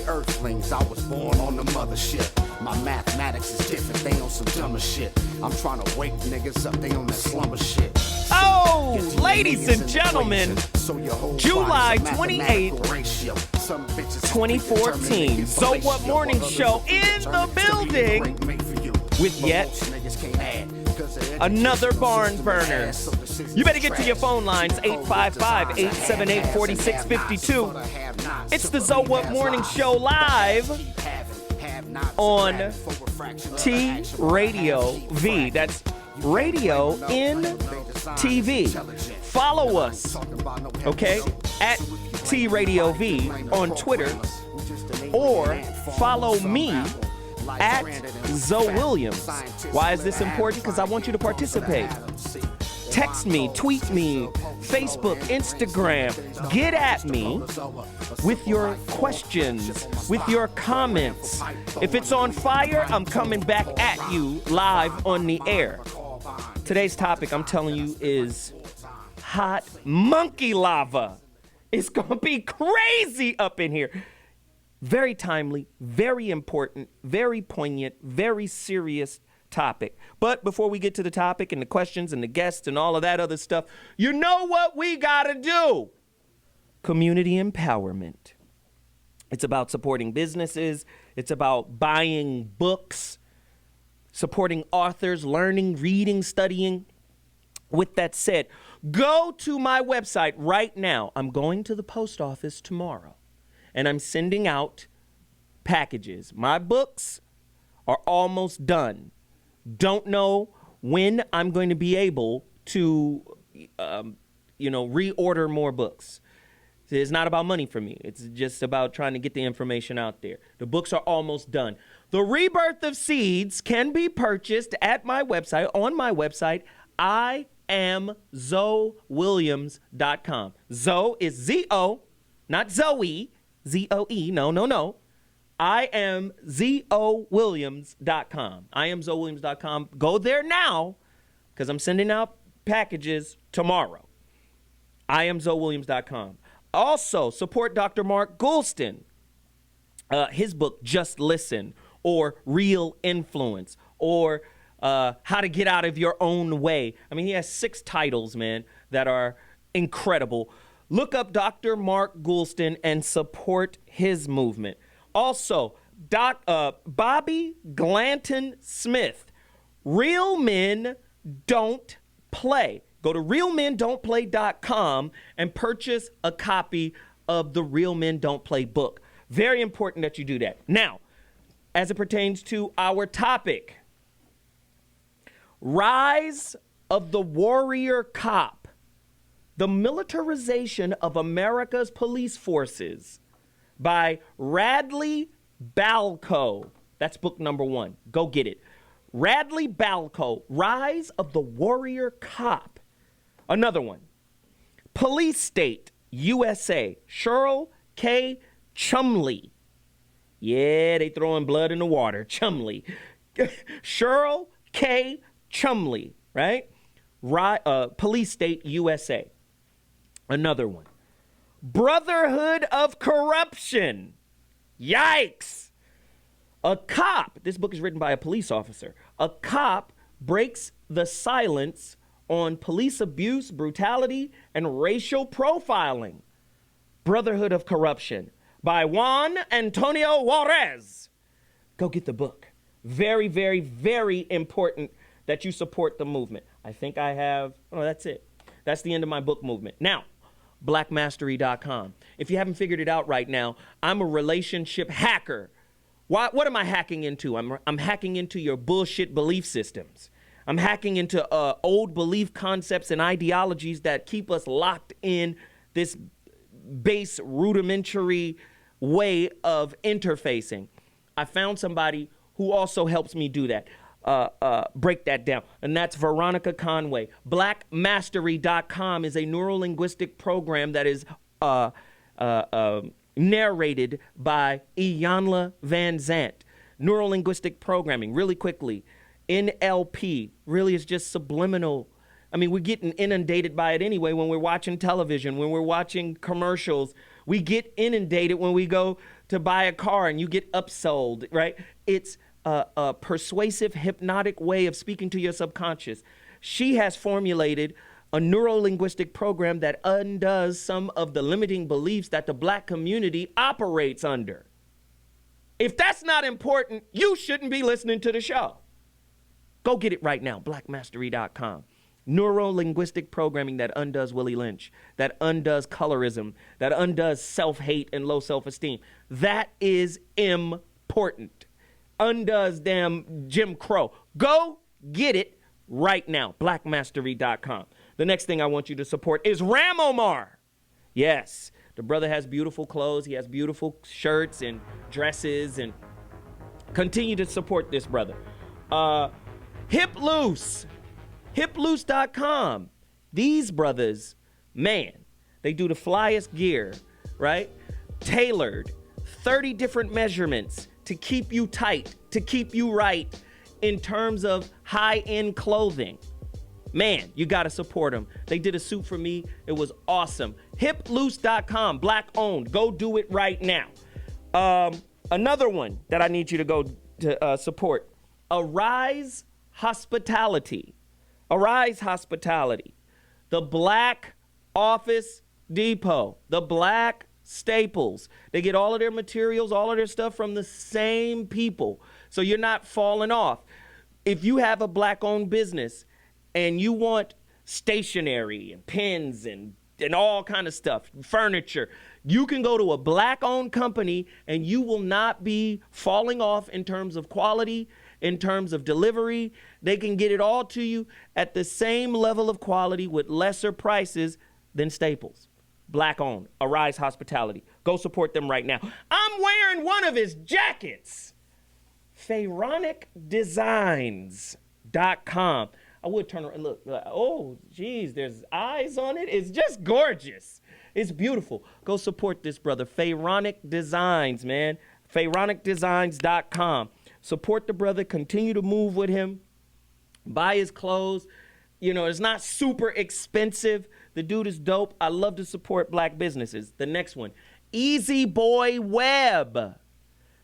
earthlings. I was born on the mothership. My mathematics is different, they on some dumber shit. I'm trying to wake niggas up, they on that slumber shit. Oh, ladies and gentlemen, July 28th, 2014, So What Morning Show in the building with yet another barn burner. You better get to your phone lines, 855-878-4652. It's the So What Morning Show live on T Radio V. That's Radio in TV. Follow us, okay, at T Radio V on Twitter, or follow me at Zoe Williams. Why is this important? Because I want you to participate. Text me, tweet me, Facebook, Instagram. Get at me with your questions, with your comments. If it's on fire, I'm coming back at you live on the air. Today's topic, I'm telling you, is hot monkey lava. It's going to be crazy up in here. Very timely, very important, very poignant, very serious topic. But before we get to the topic and the questions and the guests and all of that other stuff, you know what we got to do? Community empowerment. It's about supporting businesses. It's about buying books, supporting authors, learning, reading, studying. With that said, go to my website right now. I'm going to the post office tomorrow, and I'm sending out packages. My books are almost done. Don't know when I'm going to be able to, reorder more books. It's not about money for me. It's just about trying to get the information out there. The books are almost done. The Rebirth of Seeds can be purchased at my website, on my website, IamZoeWilliams.com. Zoe is Z-O, not Zoe, Z-O-E, no. IamZoeWilliams.com. IamZoeWilliams.com. Go there now, because I'm sending out packages tomorrow. IamZoeWilliams.com. Also, support Dr. Mark Goulston. His book, Just Listen, or Real Influence, or How to Get Out of Your Own Way. I mean, he has 6 titles, man, that are incredible. Look up Dr. Mark Goulston and support his movement. Also, Bobby Glanton Smith, Real Men Don't Play. Go to realmendon'tplay.com and purchase a copy of the Real Men Don't Play book. Very important that you do that. Now, as it pertains to our topic, Rise of the Warrior Cop, the militarization of America's police forces, by Radley Balco. That's book number 1. Go get it. Radley Balco, Rise of the Warrior Cop. Another one, Police State, USA, Cheryl K. Chumley. Yeah, they throwing blood in the water. Chumley. Cheryl K. Chumley, right? Police State, USA. Another one, Brotherhood of Corruption. Yikes. A cop, this book is written by a police officer. A cop breaks the silence on police abuse, brutality, and racial profiling. Brotherhood of Corruption by Juan Antonio Juarez. Go get the book. Very, very, very important that you support the movement. I think I have, that's it. That's the end of my book movement. Now, blackmastery.com. If you haven't figured it out right now, I'm a relationship hacker. What am I hacking into? I'm hacking into your bullshit belief systems. I'm hacking into old belief concepts and ideologies that keep us locked in this base rudimentary way of interfacing. I found somebody who also helps me do that, break that down, and that's Veronica Conway. Blackmastery.com is a neurolinguistic program that is narrated by Iyanla Van Zant. Neurolinguistic programming, really quickly. NLP really is just subliminal. I mean, we're getting inundated by it anyway when we're watching television, when we're watching commercials. We get inundated when we go to buy a car and you get upsold, right? It's a persuasive, hypnotic way of speaking to your subconscious. She has formulated a neuro-linguistic program that undoes some of the limiting beliefs that the black community operates under. If that's not important, you shouldn't be listening to the show. Go get it right now, blackmastery.com. Neuro-linguistic programming that undoes Willie Lynch, that undoes colorism, that undoes self-hate and low self-esteem. That is important. Undoes damn Jim Crow. Go get it right now, blackmastery.com. The next thing I want you to support is Ram Omar. Yes, the brother has beautiful clothes. He has beautiful shirts and dresses, and continue to support this brother. Hip Loose. HipLoose.com. These brothers, man, they do the flyest gear, right? Tailored, 30 different measurements to keep you tight, to keep you right in terms of high-end clothing. Man, you got to support them. They did a suit for me. It was awesome. HipLoose.com, black owned. Go do it right now. Another one that I need you to go to support, Arise Hospitality. Arise Hospitality, the Black Office Depot, the Black Staples. They get all of their materials, all of their stuff from the same people. So you're not falling off. If you have a black-owned business and you want stationery and pens and all kind of stuff, furniture, you can go to a black-owned company and you will not be falling off in terms of quality, in terms of delivery. They can get it all to you at the same level of quality with lesser prices than Staples. Black owned, Arise Hospitality. Go support them right now. I'm wearing one of his jackets. PharaonicDesigns.com. I would turn around and look, like, oh, geez, there's eyes on it. It's just gorgeous. It's beautiful. Go support this brother, Pharaonic Designs, man. PharaonicDesigns.com. Support the brother, continue to move with him, buy his clothes. You know, it's not super expensive. The dude is dope. I love to support black businesses. The next one, Easy Boy Web.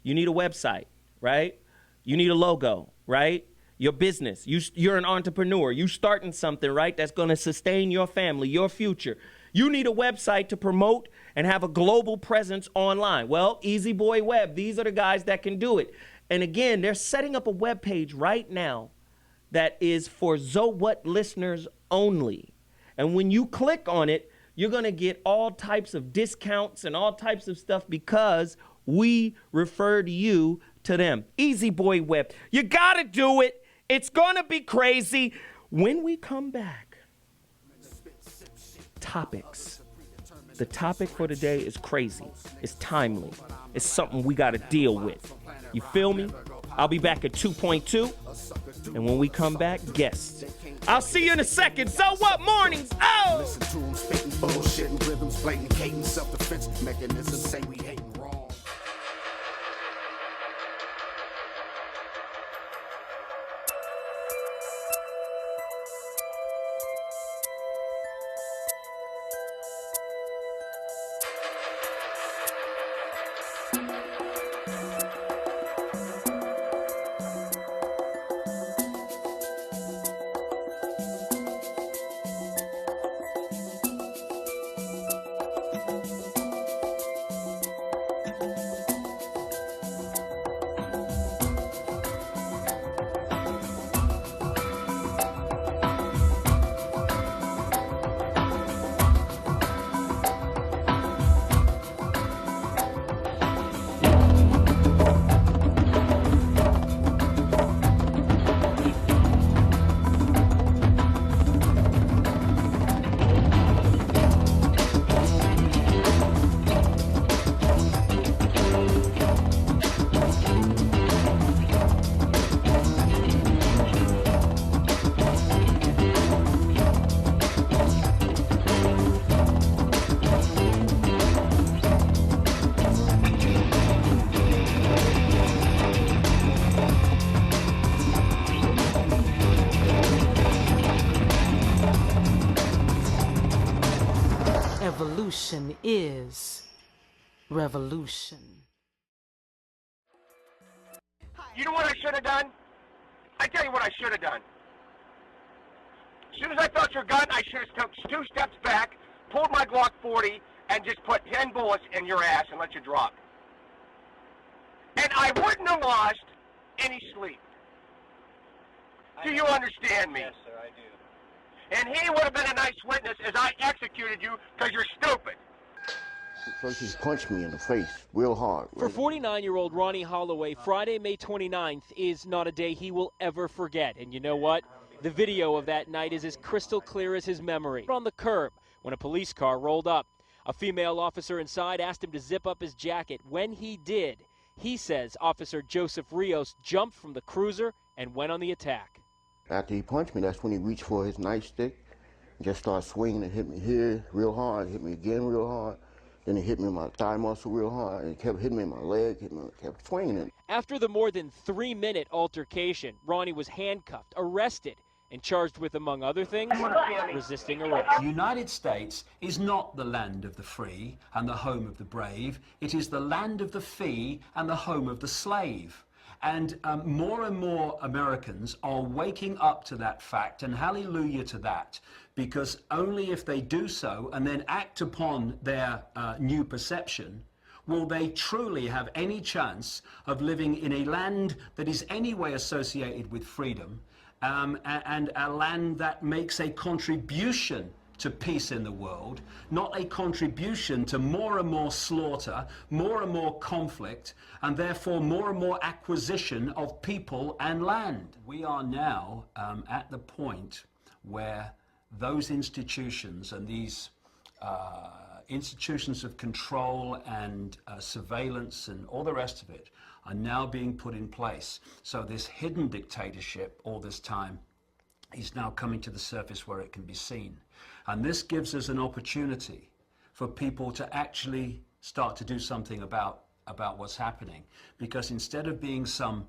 You need a website, right? You need a logo, right? Your business, you're an entrepreneur. You starting something, right? That's going to sustain your family, your future. You need a website to promote and have a global presence online. Well, Easy Boy Web, these are the guys that can do it. And again, they're setting up a web page right now that is for What listeners only. And when you click on it, you're going to get all types of discounts and all types of stuff because we referred you to them. Easy Boy Web. You got to do it. It's going to be crazy. When we come back, topics. The topic for today is crazy. It's timely. It's something we got to deal with. You feel me? I'll be back at 2.2. And when we come back, guests. I'll see you in a second. So what mornings? Oh! Listen to them spitting bullshit and rhythms, blatant cadence, self-defense mechanisms, say we hating wrong. Evolution is revolution. You know what I should have done? I tell you what I should have done. As soon as I felt your gun, I should have took 2 steps back, pulled my Glock 40, and just put 10 bullets in your ass and let you drop. And I wouldn't have lost any sleep. Do you understand me? Yes, sir, I do. And he would have been a nice witness as I executed you because you're stupid. First he punched me in the face real hard. For 49-year-old Ronnie Holloway, Friday, May 29th is not a day he will ever forget. And you know what? The video of that night is as crystal clear as his memory. On the curb, when a police car rolled up. A female officer inside asked him to zip up his jacket. When he did, he says Officer Joseph Rios jumped from the cruiser and went on the attack. After he punched me, that's when he reached for his nightstick and just started swinging and hit me here real hard, hit me again real hard. Then he hit me in my thigh muscle real hard, and he kept hitting me in my leg, kept swinging it. After the more than 3-minute altercation, Ronnie was handcuffed, arrested, and charged with, among other things, resisting arrest. The United States is not the land of the free and the home of the brave. It is the land of the fee and the home of the slave. And more and more Americans are waking up to that fact, and hallelujah to that, because only if they do so and then act upon their new perception will they truly have any chance of living in a land that is anyway associated with freedom, and a land that makes a contribution to peace in the world, not a contribution to more and more slaughter, more and more conflict, and therefore more and more acquisition of people and land. We are now at the point where those institutions and these institutions of control and surveillance and all the rest of it are now being put in place. So this hidden dictatorship all this time is now coming to the surface where it can be seen. And this gives us an opportunity for people to actually start to do something about what's happening. Because instead of being some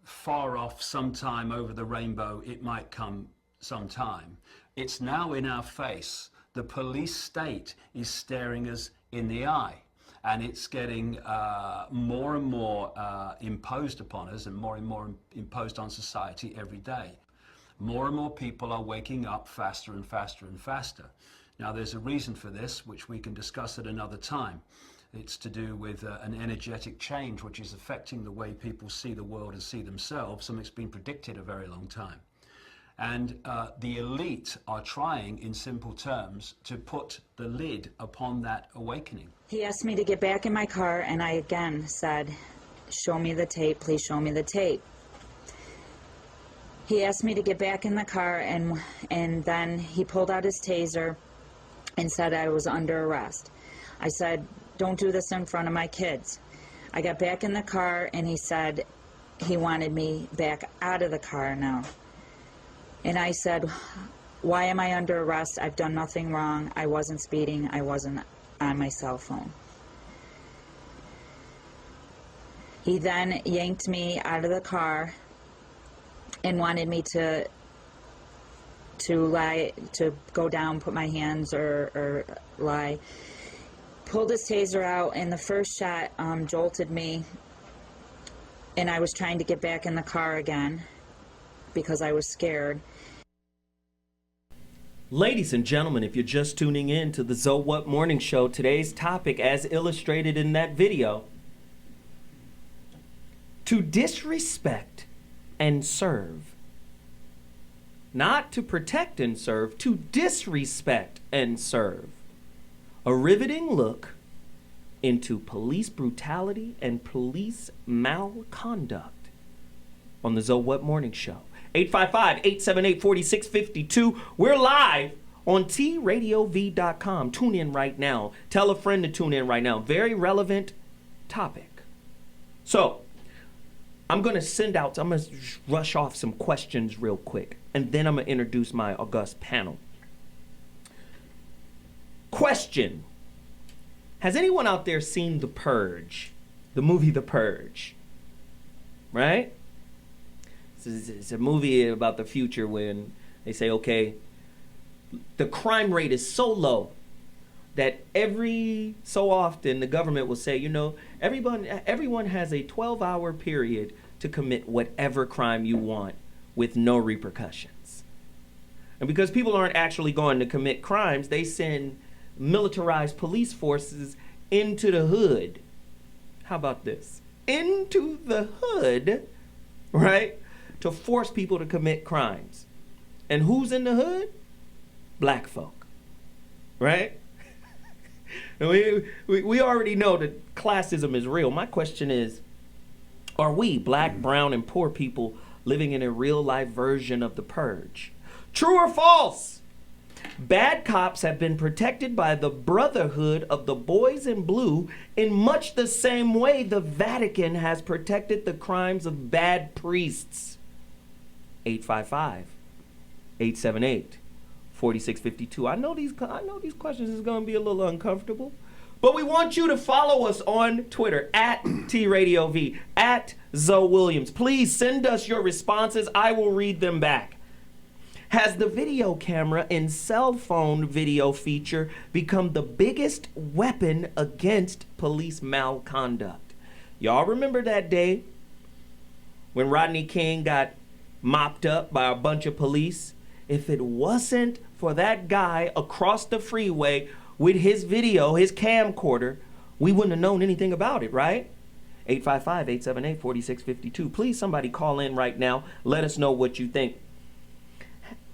far off sometime over the rainbow, it might come sometime, it's now in our face. The police state is staring us in the eye. And it's getting more and more imposed upon us and more imposed on society every day. More and more people are waking up faster and faster and faster. Now, there's a reason for this, which we can discuss at another time. It's to do with an energetic change, which is affecting the way people see the world and see themselves, and it's been predicted a very long time. And the elite are trying, in simple terms, to put the lid upon that awakening. He asked me to get back in my car, and I again said, "Show me the tape, please show me the tape." He asked me to get back in the car, and then he pulled out his taser and said I was under arrest. I said, "Don't do this in front of my kids." I got back in the car, and he said he wanted me back out of the car now. And I said, "Why am I under arrest? I've done nothing wrong. I wasn't speeding. I wasn't on my cell phone." He then yanked me out of the car and wanted me to go down, put my hands or lie. Pulled his taser out, and the first shot jolted me, and I was trying to get back in the car again because I was scared. Ladies and gentlemen, if you're just tuning in to the So What Morning Show, today's topic, as illustrated in that video, to disrespect and serve. Not to protect and serve, to disrespect and serve. A riveting look into police brutality and police malconduct on the So What Morning Show. 855-878-4652. We're live on TRadioV.com. Tune in right now. Tell a friend to tune in right now. Very relevant topic. So, I'm going to rush off some questions real quick, and then I'm going to introduce my august panel. Question. Has anyone out there seen The Purge? The movie The Purge? Right? It's a movie about the future when they say, okay, the crime rate is so low. that every so often the government will say, you know, everyone has a 12-hour period to commit whatever crime you want with no repercussions. And because people aren't actually going to commit crimes, they send militarized police forces into the hood. How about this? Into the hood, right? To force people to commit crimes. And who's in the hood? Black folk, right? We already know that classism is real. My question is, are we, black, brown, and poor people, living in a real-life version of the purge? True or false? Bad cops have been protected by the Brotherhood of the Boys in Blue in much the same way the Vatican has protected the crimes of bad priests. 855-878-4652. I know these questions is going to be a little uncomfortable, but we want you to follow us on Twitter at TRadioV, at Zoe Williams. Please send us your responses. I will read them back. Has the video camera and cell phone video feature become the biggest weapon against police malconduct? Y'all remember that day when Rodney King got mopped up by a bunch of police? If it wasn't for that guy across the freeway with his video, his camcorder, we wouldn't have known anything about it, right? 855-878-4652. Please, somebody call in right now. Let us know what you think.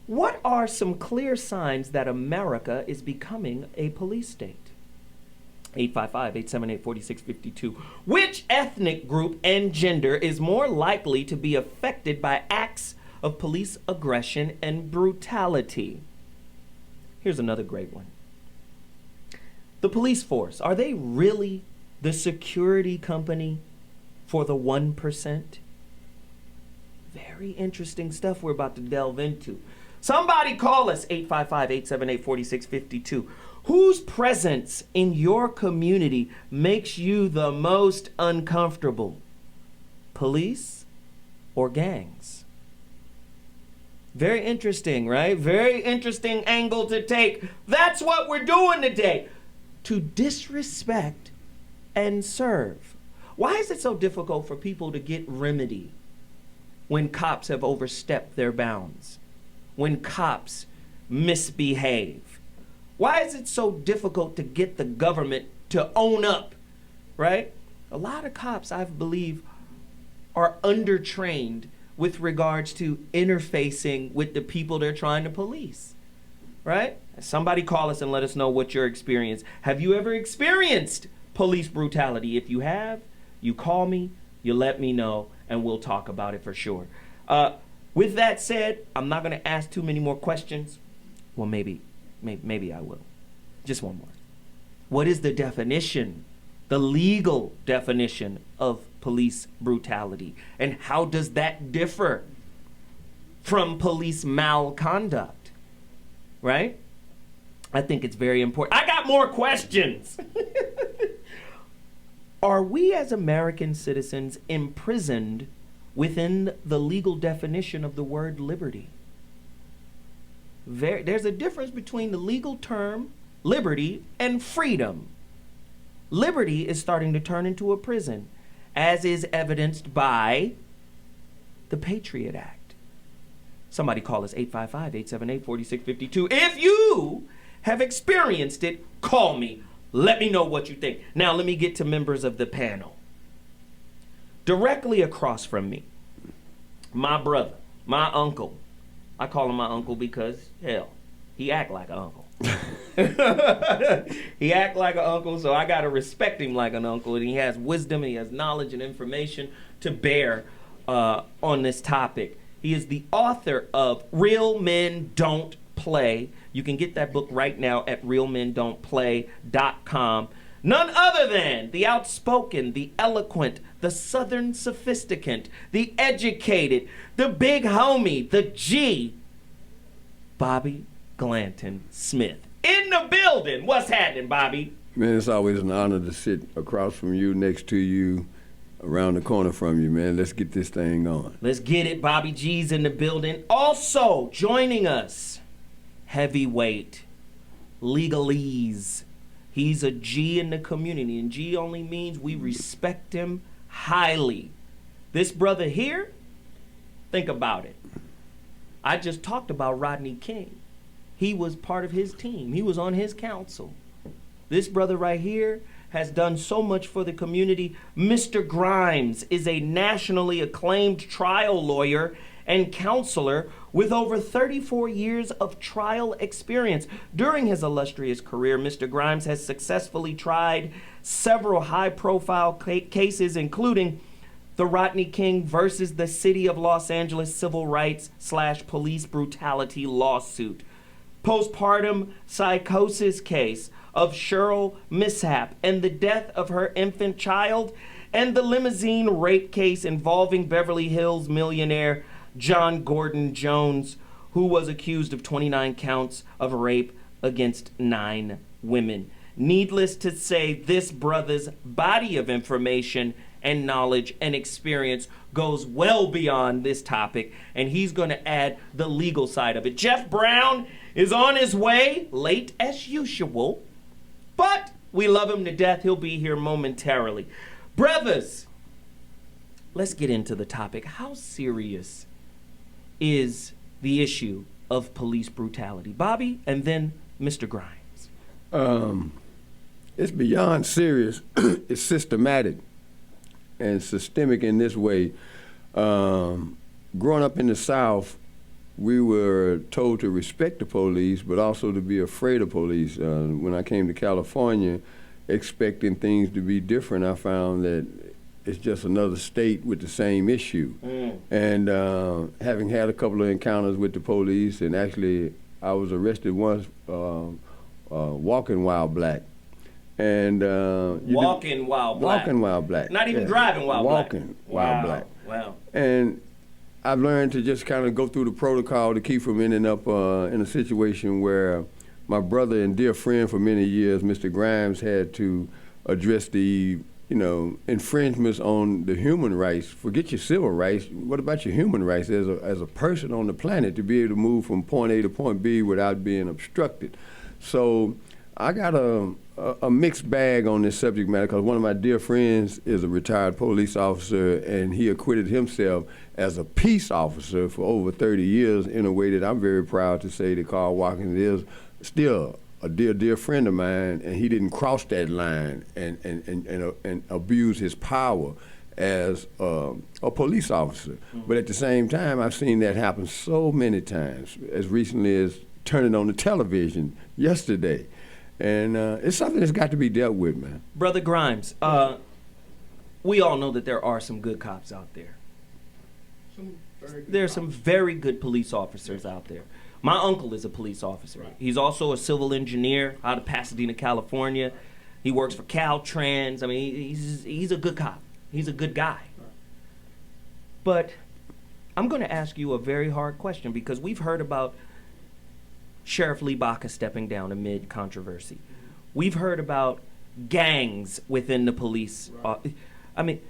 What are some clear signs that America is becoming a police state? 855-878-4652. Which ethnic group and gender is more likely to be affected by acts of police aggression and brutality? Here's another great one. The police force, are they really the security company for the 1%? Very interesting stuff we're about to delve into. Somebody call us, 855-878-4652. Whose presence in your community makes you the most uncomfortable? Police or gangs? Very interesting, right? Very interesting angle to take. That's what we're doing today. To disrespect and serve. Why is it so difficult for people to get remedy when cops have overstepped their bounds? When cops misbehave? Why is it so difficult to get the government to own up, right? A lot of cops, I believe, are undertrained with regards to interfacing with the people they're trying to police, right? Somebody call us and let us know what your experience. Have you ever experienced police brutality? If you have, you call me, you let me know, and we'll talk about it for sure. With that said, I'm not going to ask too many more questions. Well, maybe I will. Just one more. What is the definition, the legal definition of police brutality? And how does that differ from police malconduct? Right? I think it's very important. I got more questions. Are we as American citizens imprisoned within the legal definition of the word liberty? There's a difference between the legal term liberty and freedom. Liberty is starting to turn into a prison, as is evidenced by the Patriot Act. Somebody call us, 855-878-4652. If you have experienced it, call me. Let me know what you think. Now let me get to members of the panel. Directly across from me, my brother, my uncle. I call him my uncle because, hell, he act like an uncle. He act like an uncle, so I got to respect him like an uncle. And he has wisdom, and he has knowledge and information to bear on this topic. He is the author of Real Men Don't Play. You can get that book right now at realmendon'tplay.com. None other than the outspoken, the eloquent, the southern sophisticant, the educated, the big homie, the G, Bobby Glanton Smith. In the building. What's happening, Bobby? Man, it's always an honor to sit across from you, next to you, around the corner from you, man. Let's get this thing on. Let's get it. Bobby G's in the building. Also joining us, heavyweight, legalese, He's a G in the community, and G only means we respect him highly. This brother here, think about it. I just talked about Rodney King. He was part of his team. He was on his council. This brother right here has done so much for the community. Mr. Grimes is a nationally acclaimed trial lawyer and counselor with over 34 years of trial experience. During his illustrious career, Mr. Grimes has successfully tried several high-profile cases, including the Rodney King versus the City of Los Angeles civil rights / police brutality lawsuit, postpartum psychosis case of Cheryl Mishap and the death of her infant child, and the limousine rape case involving Beverly Hills millionaire John Gordon Jones, who was accused of 29 counts of rape against 9 women. Needless to say, this brother's body of information and knowledge and experience goes well beyond this topic, and he's going to add the legal side of it. Geoff Brown is on his way, late as usual, but we love him to death. He'll be here momentarily. Brothers, let's get into the topic. How serious is the issue of police brutality? Bobby, and then Mr. Grimes. It's beyond serious. It's systematic and systemic in this way. Growing up in the South, we were told to respect the police, but also to be afraid of police. When I came to California, expecting things to be different, I found that it's just another state with the same issue. And having had a couple of encounters with the police, and actually I was arrested once walking while black. And walking while black. Not even driving while black. Walking while black. Wow. And I've learned to just kind of go through the protocol to keep from ending up in a situation where my brother and dear friend for many years, Mr. Grimes, had to address the infringements on the human rights. Forget your civil rights. What about your human rights as a person on the planet to be able to move from point A to point B without being obstructed? So I got a mixed bag on this subject matter because one of my dear friends is a retired police officer, and he acquitted himself as a peace officer for over 30 years in a way that I'm very proud to say that Carl Watkins is still a dear friend of mine, and he didn't cross that line and abuse his power as a police officer. But at the same time, I've seen that happen so many times, as recently as turning on the television yesterday. And it's something that's got to be dealt with, man. Brother Grimes, we all know that there are some good cops out there. There are some very good police officers out there. My uncle is a police officer. Right. He's also a civil engineer out of Pasadena, California. He works for Caltrans. I mean, he's a good cop. He's a good guy. Right. But I'm going to ask you a very hard question, because we've heard about Sheriff Lee Baca stepping down amid controversy. We've heard about gangs within the police. Right. I mean,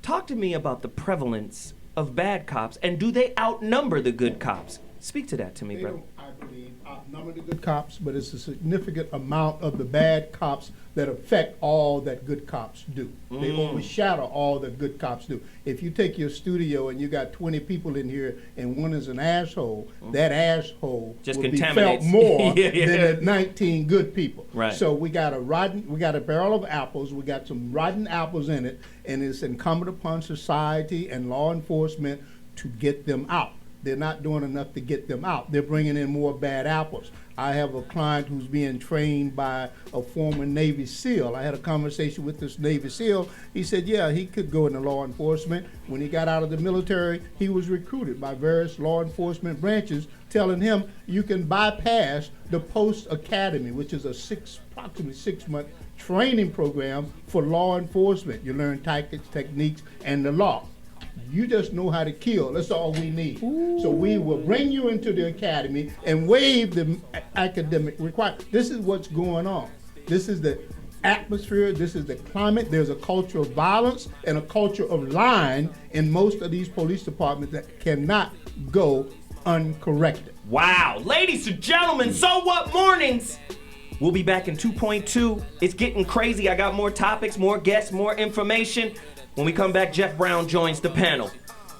talk to me about the prevalence of bad cops, and do they outnumber the good cops? Speak to that to me, brother. I believe, outnumber the good cops, but it's a significant amount of the bad cops that affect all that good cops do. They overshadow all that good cops do. If you take your studio and you got 20 people in here and one is an asshole, that asshole just will be felt more than the 19 good people. Right. So we got a barrel of apples, we got some rotten apples in it, and it's incumbent upon society and law enforcement to get them out. They're not doing enough to get them out. They're bringing in more bad apples. I have a client who's being trained by a former Navy SEAL. I had a conversation with this Navy SEAL. He said, yeah, he could go into law enforcement. When he got out of the military, he was recruited by various law enforcement branches telling him you can bypass the Post Academy, which is approximately 6-month training program for law enforcement. You learn tactics, techniques, and the law. You just know how to kill. That's all we need. Ooh. So we will bring you into the academy and waive the academic requirements. This is what's going on. This is the atmosphere. This is the climate. There's a culture of violence and a culture of lying in most of these police departments that cannot go uncorrected. Wow. Ladies and gentlemen, So What Mornings We'll be back in 2.2. It's getting crazy. I got more topics, more guests, more information. When we come back, Geoff Brown joins the panel.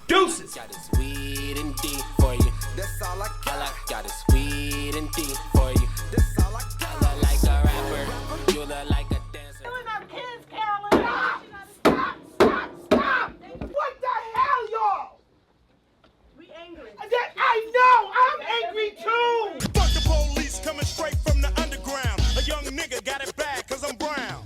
Deuces! Got this weed and D for you. That's all I got this weed and D for you. That's all I got. I look like a rapper. You look like a dancer. Killing our kids, Carolyn! Stop! What the hell, y'all? We angry. I know! I'm angry too! Fuck the police coming straight from the underground. A young nigga got it bad 'cause I'm brown.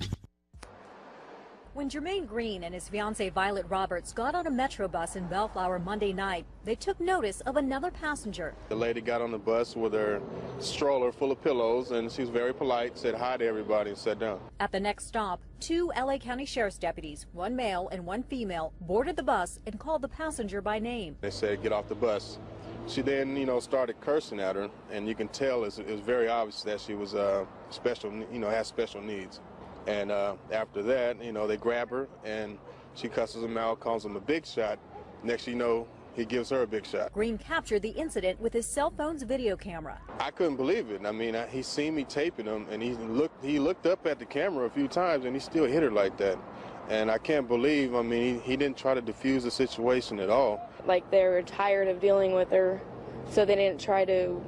When Jermaine Green and his fiancée Violet Roberts got on a Metro bus in Bellflower Monday night, they took notice of another passenger. The lady got on the bus with her stroller full of pillows, and she was very polite, said hi to everybody, and sat down. At the next stop, 2 LA County Sheriff's deputies, 1 male and 1 female, boarded the bus and called the passenger by name. They said, get off the bus. She then, started cursing at her, and you can tell it was very obvious that she was special, has special needs. And after that, they grab her, and she cusses him out, calls him a big shot. Next you know, he gives her a big shot. Green captured the incident with his cell phone's video camera. I couldn't believe it. I mean, he seen me taping him, and he looked up at the camera a few times, and he still hit her like that. And I can't believe, he didn't try to defuse the situation at all. Like they were tired of dealing with her, so they didn't try to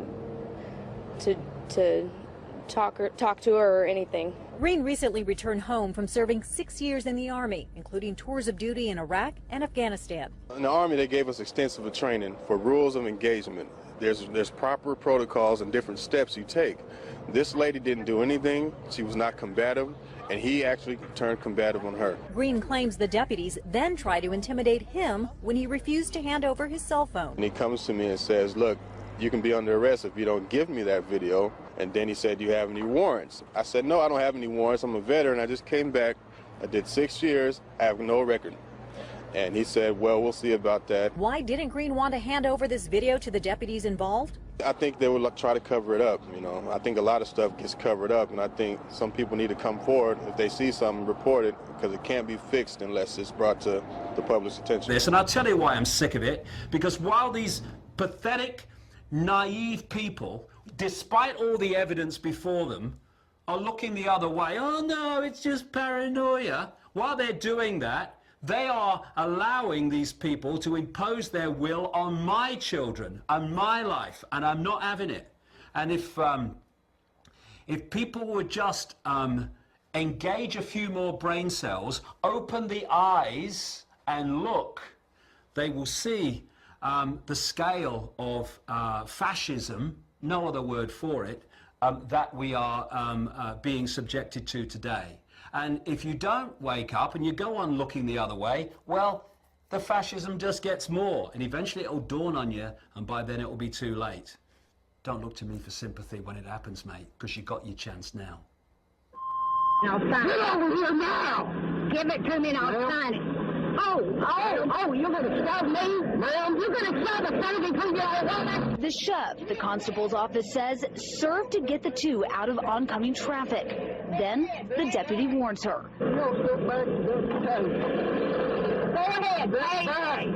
talk to her or anything. Green recently returned home from serving 6 years in the Army, including tours of duty in Iraq and Afghanistan. In the Army, they gave us extensive training for rules of engagement. There's proper protocols and different steps you take. This lady didn't do anything. She was not combative, and he actually turned combative on her. Green claims the deputies then tried to intimidate him when he refused to hand over his cell phone. And he comes to me and says, look, you can be under arrest if you don't give me that video. And then he said, do you have any warrants? I said, no, I don't have any warrants. I'm a veteran. I just came back. I did 6 years. I have no record. And he said, well, we'll see about that. Why didn't Green want to hand over this video to the deputies involved? I think they would try to cover it up. I think a lot of stuff gets covered up, and I think some people need to come forward if they see something, report it, because it can't be fixed unless it's brought to the public's attention. And I'll tell you why I'm sick of it, because while these pathetic, naive people, despite all the evidence before them, are looking the other way. Oh no, it's just paranoia. While they're doing that, they are allowing these people to impose their will on my children and my life, and I'm not having it. And if people would just engage a few more brain cells, open the eyes and look, they will see the scale of fascism, no other word for it, that we are being subjected to today. And if you don't wake up and you go on looking the other way, well, the fascism just gets more, and eventually it'll dawn on you, and by then it will be too late. Don't look to me for sympathy when it happens, mate, because you got your chance now. Now sign it. Get over here now! Give it to me and I'll sign it. Oh, you're going to shove me? Ma'am, you're going to shove a 72-year-old woman? The shove, the constable's office says, served to get the two out of oncoming traffic. Then the deputy warns her. Go ahead, right?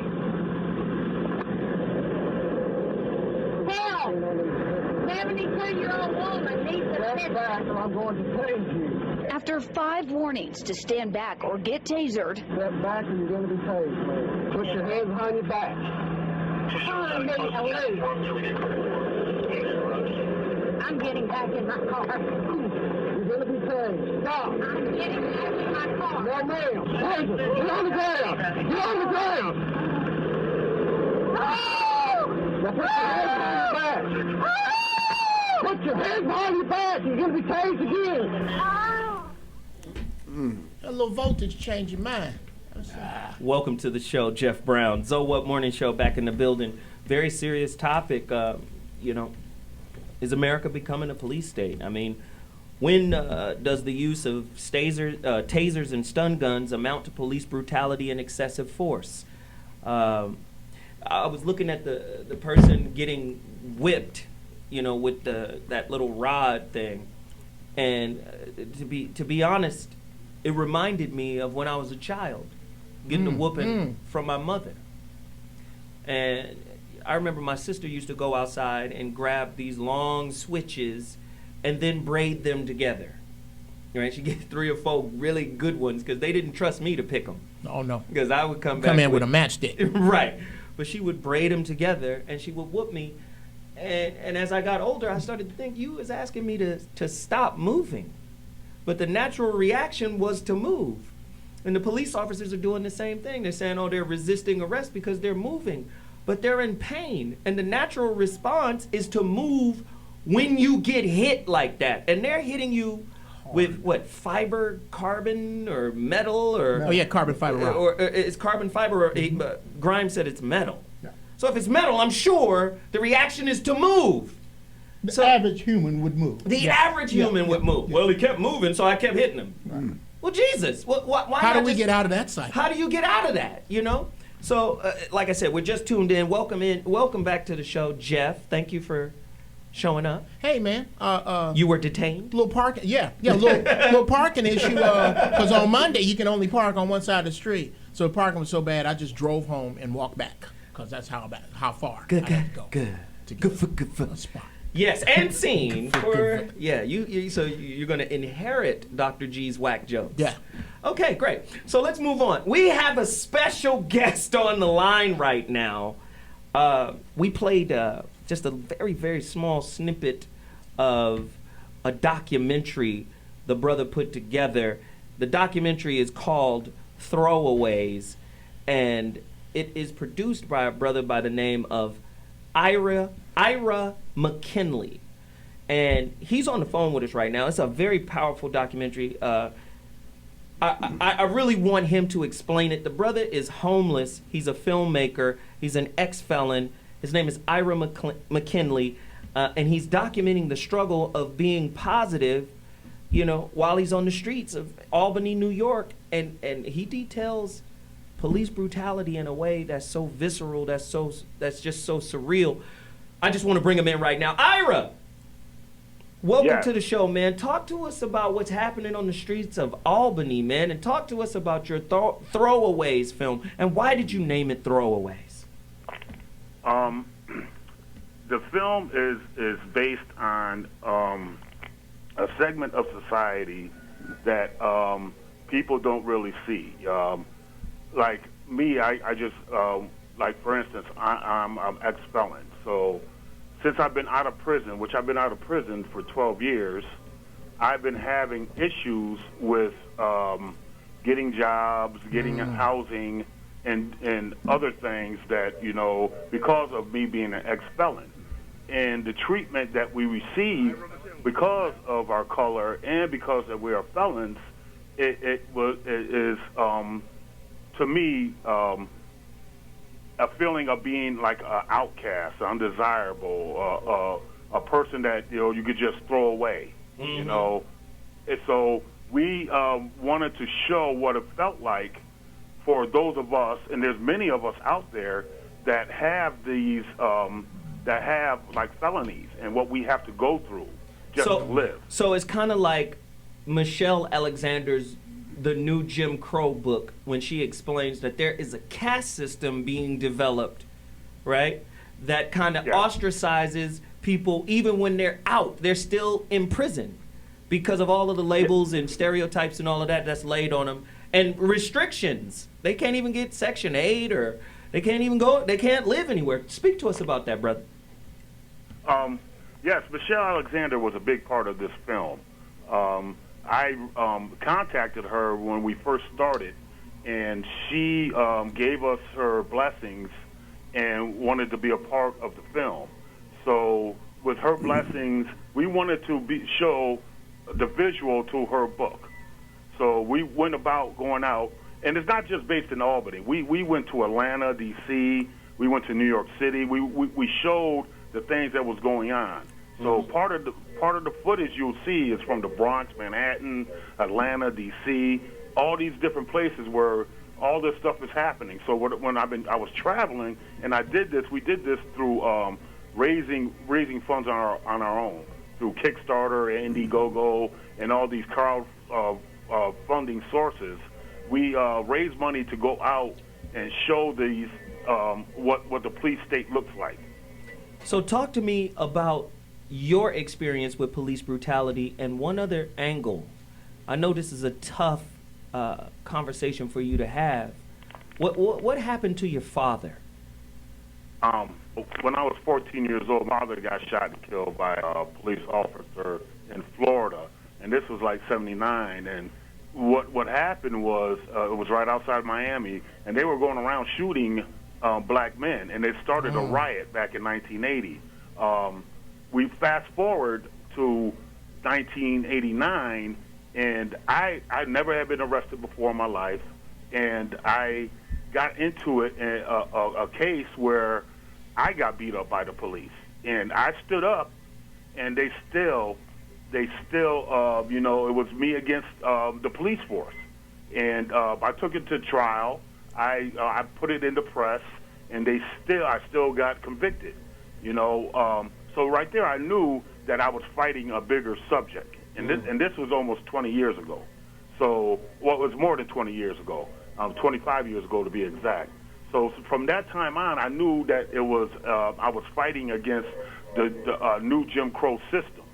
Hell, 72-year-old woman needs assistance. I'm going to tase you. After 5 warnings to stand back or get tasered. Step back and you're going to be tased, man. Put your hands behind your back. I'm getting back in my car. You're going to be tased. Stop. I'm getting back in my car. No, ma'am. Taser. Get on the ground. Get on the ground. Now put your hands behind your back. Put your hands behind your back. You're going to be tased again. A little voltage change your mind. Welcome to the show, Geoff Brown. Zoe What Morning Show back in the building. Very serious topic. Is America becoming a police state? I mean, when does the use of tasers and stun guns amount to police brutality and excessive force? I was looking at the person getting whipped, with that little rod thing, and to be honest, it reminded me of when I was a child, getting a whooping from my mother. And I remember my sister used to go outside and grab these long switches and then braid them together. Right? She gets 3 or 4 really good ones because they didn't trust me to pick them. Oh, no. Because I would come back in with a matchstick. Right. But she would braid them together, and she would whoop me. And as I got older, I started to think, you was asking me to stop moving. But the natural reaction was to move. And the police officers are doing the same thing. They're saying, oh, they're resisting arrest because they're moving. But they're in pain. And the natural response is to move when you get hit like that. And they're hitting you with what, fiber, carbon, or metal, or oh yeah, carbon fiber. Or it's carbon fiber. Or Grimes said it's metal. Yeah. So if it's metal, I'm sure the reaction is to move. The average human would move. The average human would move. Well, he kept moving, so I kept hitting him. Right. Well, Jesus, why? How do we get out of that cycle? How do you get out of that? You know. So, like I said, we're just tuned in. Welcome back to the show, Geoff. Thank you for showing up. Hey, man. You were detained? Little parking, little parking issue. Because on Monday you can only park on one side of the street. So the parking was so bad, I just drove home and walked back because that's how far I had to go. Good for a spot. Yes, and scene for so you're going to inherit Dr. G's whack jokes. Yeah. Okay, great. So let's move on. We have a special guest on the line right now. We played just a very, very small snippet of a documentary the brother put together. The documentary is called Throwaways, and it is produced by a brother by the name of Ira McKinley. And he's on the phone with us right now. It's a very powerful documentary. I really want him to explain it. The brother is homeless. He's a filmmaker. He's an ex-felon. His name is Ira McKinley, and he's documenting the struggle of being positive, while he's on the streets of Albany, New York, and he details police brutality in a way that's so visceral, that's just so surreal. I just want to bring him in right now. Ira, welcome to the show, man. Talk to us about what's happening on the streets of Albany, man, and talk to us about your Throwaways film, and why did you name it Throwaways? The film is based on a segment of society that people don't really see. Like me, I just like for instance, I'm ex-felon. So since I've been out of prison, which I've been out of prison for 12 years, I've been having issues with getting jobs, getting housing, and other things that, because of me being an ex-felon. And the treatment that we receive because of our color and because that we are felons, it is to me, a feeling of being like an outcast, undesirable, a person that you could just throw away. And so we wanted to show what it felt like for those of us, and there's many of us out there that have these, that have like felonies, and what we have to go through just to live. So it's kind of like Michelle Alexander's The New Jim Crow book, when she explains that there is a caste system being developed, right, that kind of ostracizes people even when they're out. They're still in prison because of all of the labels and stereotypes and all of that that's laid on them, and restrictions. They can't even get Section 8, or they can't live anywhere. Speak to us about that, brother. Yes, Michelle Alexander was a big part of this film. I contacted her when we first started, and she gave us her blessings and wanted to be a part of the film. So with her blessings, we wanted to show the visual to her book. So we went about going out, and it's not just based in Albany. We went to Atlanta, D.C., we went to New York City. We showed the things that was going on. So part of the footage you'll see is from the Bronx, Manhattan, Atlanta, D.C., all these different places where all this stuff is happening. So when I was traveling and we did this through raising funds on our own through Kickstarter, Indiegogo, and all these crowd funding sources. We raised money to go out and show these what the police state looks like. So talk to me about your experience with police brutality and one other angle. I know this is a tough conversation for you to have. What happened to your father? When I was 14 years old, my mother got shot and killed by a police officer in Florida, and this was like '79. And what happened was it was right outside Miami, and they were going around shooting black men, and it started a riot back in 1980. We fast forward to 1989, and I never had been arrested before in my life, and I got into it in a case where I got beat up by the police, and I stood up, and they still, you know, it was me against the police force, and I took it to trial. I put it in the press, and I still got convicted, you know. So right there, I knew that I was fighting a bigger subject, and this was almost 20 years ago. So, well, it was more than 20 years ago, 25 years ago to be exact. So from that time on, I knew that it was I was fighting against the new Jim Crow system.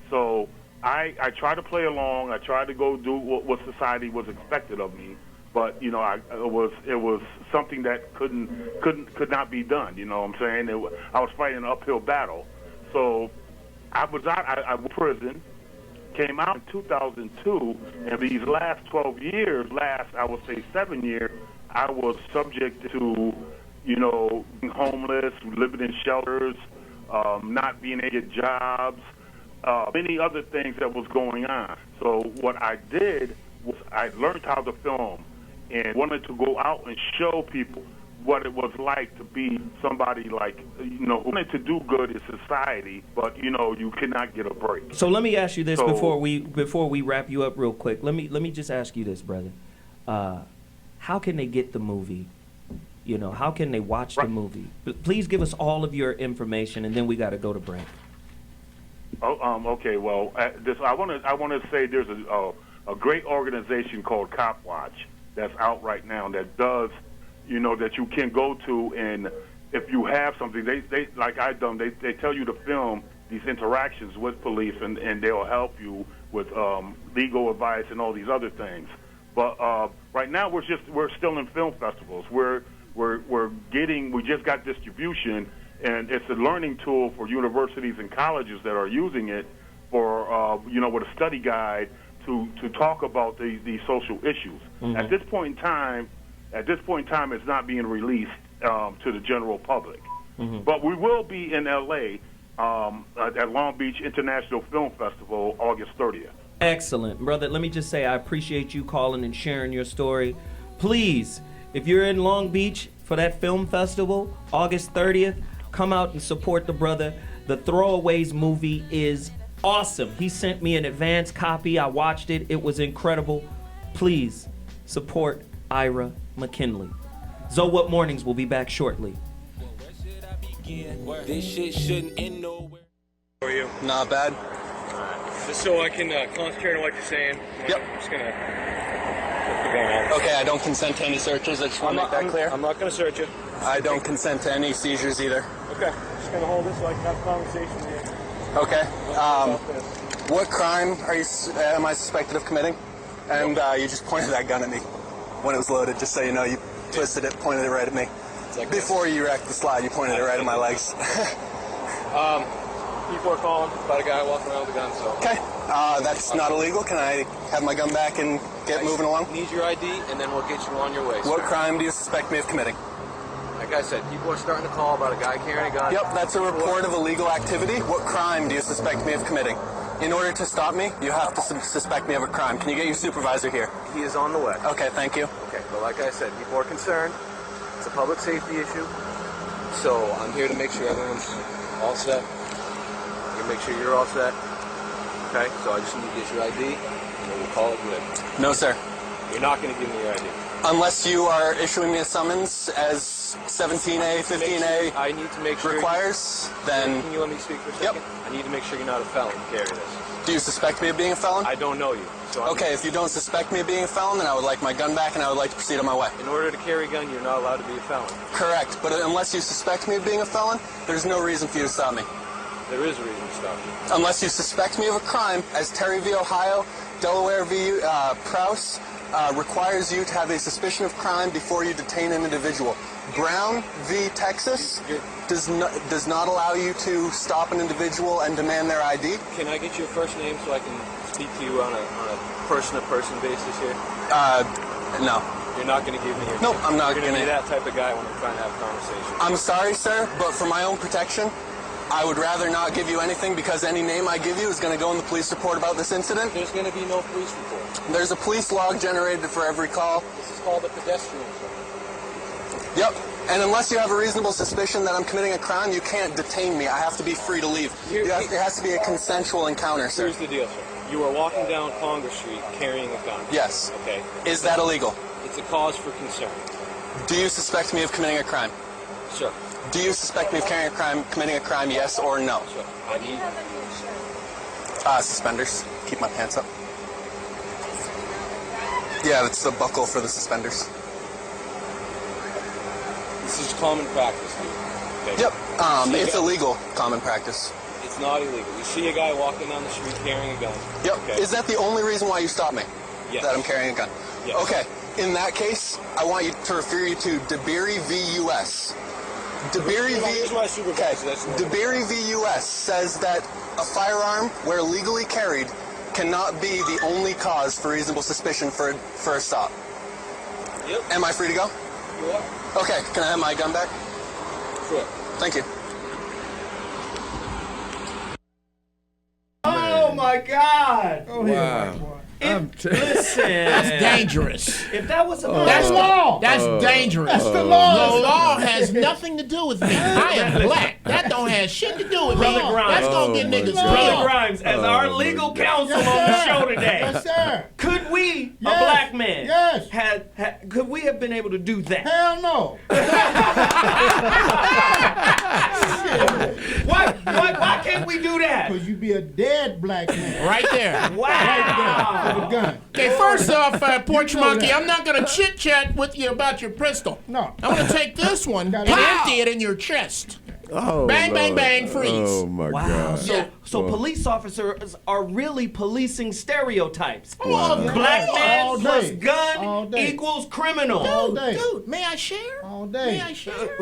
So I tried to play along. I tried to go do what society was expected of me, but you know, it was something that could not be done. You know what I'm saying? I was fighting an uphill battle. So I was out. I was in prison. Came out in 2002, and these last 12 years, I would say 7 years, I was subject to, you know, being homeless, living in shelters, not being able to get jobs, many other things that was going on. So what I did was I learned how to film and wanted to go out and show people what it was like to be somebody like, you know, who wanted to do good in society, but, you know, you cannot get a break. So let me ask you this before we wrap you up real quick. Let me just ask you this, brother. How can they get the movie? You know, how can they watch the movie? Please give us all of your information, and then we got to go to break. Okay. Well, I want to say there's a great organization called Cop Watch that's out right now that does, you know, that you can go to, and if you have something, they like I've done, they tell you to film these interactions with police, and they'll help you with legal advice and all these other things. But right now we're still in film festivals. We just got distribution, and it's a learning tool for universities and colleges that are using it for you know, with a study guide to talk about these social issues. Mm-hmm. At this point in time, it's not being released to the general public. Mm-hmm. But we will be in L.A. At Long Beach International Film Festival, August 30th. Excellent. Brother, let me just say I appreciate you calling and sharing your story. Please, if you're in Long Beach for that film festival, August 30th, come out and support the brother. The Throwaways movie is awesome. He sent me an advance copy. I watched it. It was incredible. Please support Ira McKinley. Zoe What Mornings will be back shortly. This shit shouldn't end nowhere. How are you? Not bad. Just so I can concentrate on what you're saying. Yep. I'm just gonna keep going on. Okay, I don't consent to any searches. I just want to make that clear. I'm not gonna search you. I don't consent to any seizures either. Okay. Just gonna hold this so I can have a conversation with you. Okay. What crime am I suspected of committing? And you just pointed that gun at me when it was loaded, just so you know. You twisted it, pointed it right at me. Before you wrecked the slide, you pointed it right at my legs. People are calling about a guy walking around with a gun, so... Okay. That's not illegal. Can I have my gun back and get moving along? Need your ID, and then we'll get you on your way. What crime do you suspect me of committing? Like I said, people are starting to call about a guy carrying a gun. Yep, that's a report of illegal activity. What crime do you suspect me of committing? In order to stop me, you have to suspect me of a crime. Can you get your supervisor here? He is on the way. Okay, thank you. Okay, but like I said, people are concerned. It's a public safety issue. So I'm here to make sure everyone's all set. Make sure you're all set. Okay, so I just need to get your ID, and then we'll call it good. No, sir. You're not going to give me your ID. Unless you are issuing me a summons as 17A, 15A I need to make sure requires, then... Can you let me speak for a second? Yep. I need to make sure you're not a felon to carry this. Do you suspect me of being a felon? I don't know you. So okay, if you don't suspect me of being a felon, then I would like my gun back and I would like to proceed on my way. In order to carry a gun, you're not allowed to be a felon. Correct, but unless you suspect me of being a felon, there's no reason for you to stop me. There is a reason to stop you. Unless you suspect me of a crime, as Terry v. Ohio, Delaware v. Prowse requires you to have a suspicion of crime before you detain an individual. Brown v. Texas does not allow you to stop an individual and demand their ID. Can I get your first name so I can speak to you on a person-to-person basis here? No. You're not going to give me your name? Nope, I'm not going to. You're going to be that type of guy when I'm trying to have a conversation. I'm sorry, sir, but for my own protection, I would rather not give you anything because any name I give you is going to go in the police report about this incident. There's going to be no police report. There's a police log generated for every call. This is called a pedestrian zone. Yep. And unless you have a reasonable suspicion that I'm committing a crime, you can't detain me. I have to be free to leave. It has to be a consensual encounter, sir. Here's the deal, sir. You are walking down Congress Street carrying a gun. Yes. Okay. Is that illegal? It's a cause for concern. Do you suspect me of committing a crime? Sure. Do you suspect me of committing a crime, yes or no? Sure. I need suspenders. Keep my pants up. Yeah, that's the buckle for the suspenders. This is common practice, dude. Okay. Yep. It's illegal common practice. It's not illegal. You see a guy walking down the street carrying a gun. Yep. Okay. Is that the only reason why you stopped me? Yes. That I'm carrying a gun? Yes. Okay. In that case, I want you to refer you to DeBerry v. U.S. DeBerry v. U.S. says that a firearm, where legally carried, cannot be the only cause for reasonable suspicion for a stop. Yep. Am I free to go? You are. Okay, can I have my gun back? Sure. Thank you. Oh my God! Oh, wow. Listen, that's dangerous. If that was that's law. That's dangerous. That's the law. The law has nothing to do with me. I am black. That don't have shit to do with me. Brother Grimes. That's gonna get niggas killed. Brother Grimes, as our legal counsel on the show today, Yes, sir. could we, a Yes. black man, Yes. could we have been able to do that? Hell no. Why can't we do that? Because you be a dead black man. Right there. Wow. Right there. With a gun. Okay, first off, Porch Monkey, I'm not going to chit-chat with you about your pistol. No. I'm going to take this one and empty it in your chest. Oh, bang, Lord. bang, bang, freeze. Oh, my God. So police officers are really policing stereotypes. Wow. Black man All plus day. gun All day. equals criminal. All day. Dude, may I share? All day. May I share?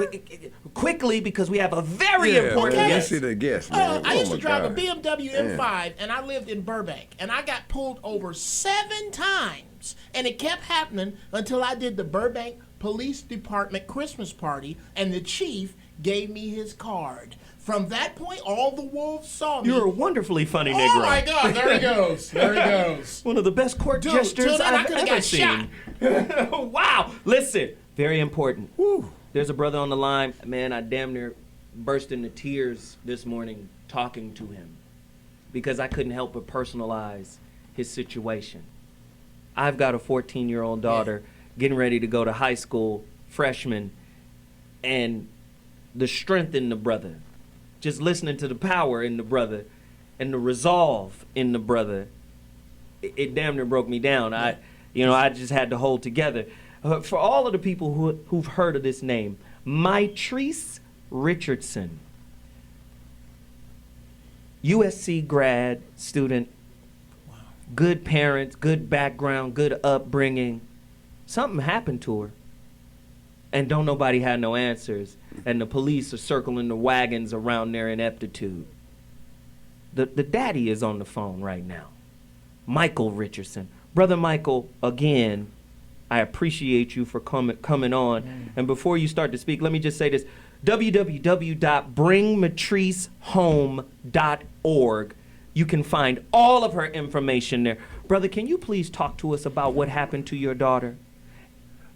Quickly, because we have a very important man, guest. let's see the guest, man. I used to drive God. a BMW M5, and I lived in Burbank, and I got pulled over 7 times, and it kept happening until I did the Burbank Police Department Christmas party, and the chief gave me his card. From that point, all the wolves saw me. You're a wonderfully funny Oh Negro. my God! There he goes. There he goes. One of the best court Dude, jesters till then I I've coulda ever got seen. Wow! Listen, very important. There's a brother on the line. Man, I damn near burst into tears this morning talking to him because I couldn't help but personalize his situation. I've got a 14-year-old daughter getting ready to go to high school, freshman, and the strength in the brother, just listening to the power in the brother and the resolve in the brother, it damn near broke me down. I just had to hold together. For all of the people who've heard of this name, Mitrice Richardson, USC grad student, good parents, good background, good upbringing. Something happened to her, and don't nobody have no answers, and the police are circling the wagons around their ineptitude. The daddy is on the phone right now, Michael Richardson. Brother Michael, again, I appreciate you for coming on. And before you start to speak, let me just say this: www.bringmatricehome.org. You can find all of her information there. Brother, can you please talk to us about what happened to your daughter?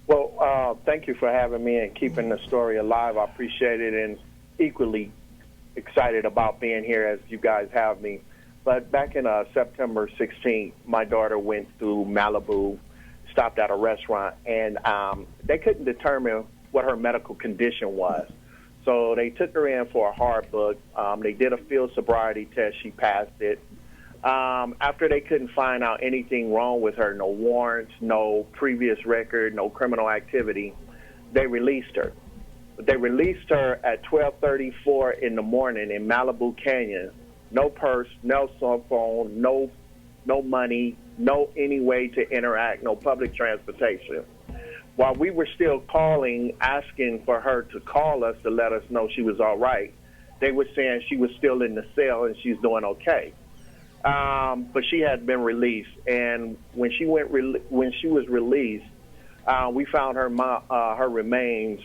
Well, thank you for having me and keeping the story alive. I appreciate it, and equally excited about being here as you guys have me. But back in September 16th, my daughter went through Malibu, stopped at a restaurant, and they couldn't determine what her medical condition was. So they took her in for a hard book. They did a field sobriety test. She passed it. After they couldn't find out anything wrong with her, no warrants, no previous record, no criminal activity, they released her. They released her at 12:34 in the morning in Malibu Canyon. No purse, no cell phone, no money, no any way to interact, no public transportation. While we were still calling, asking for her to call us to let us know she was all right, they were saying she was still in the cell and she's doing okay. But she had been released, and when she was released, we found her remains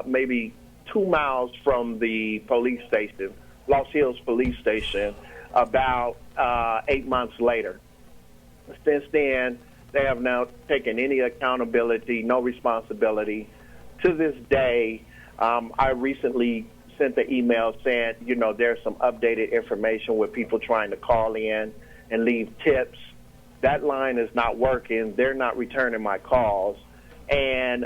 maybe 2 miles from the police station, Los Hills Police Station, about 8 months later. Since then, they have now taken any accountability, no responsibility. To this day, I recently sent the email saying, there's some updated information with people trying to call in and leave tips. That line is not working. They're not returning my calls. And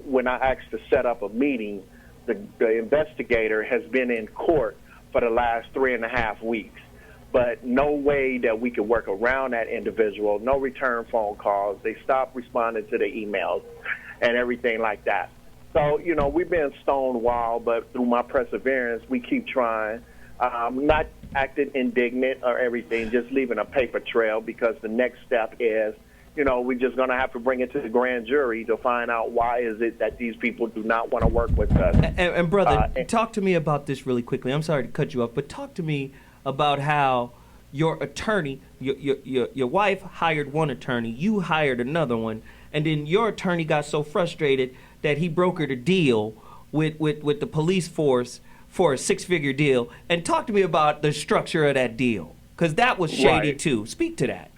when I asked to set up a meeting, the investigator has been in court for the last 3.5 weeks. But no way that we could work around that individual, no return phone calls. They stopped responding to the emails and everything like that. So, we've been stonewalled, but through my perseverance, we keep trying. Not acting indignant or everything, just leaving a paper trail, because the next step is, we're just going to have to bring it to the grand jury to find out why is it that these people do not want to work with us. And brother, talk to me about this really quickly. I'm sorry to cut you off, but talk to me about how your attorney, your wife hired one attorney, you hired another one, and then your attorney got so frustrated that he brokered a deal with the police force for a 6-figure deal. And talk to me about the structure of that deal, because that was shady too. Speak to that.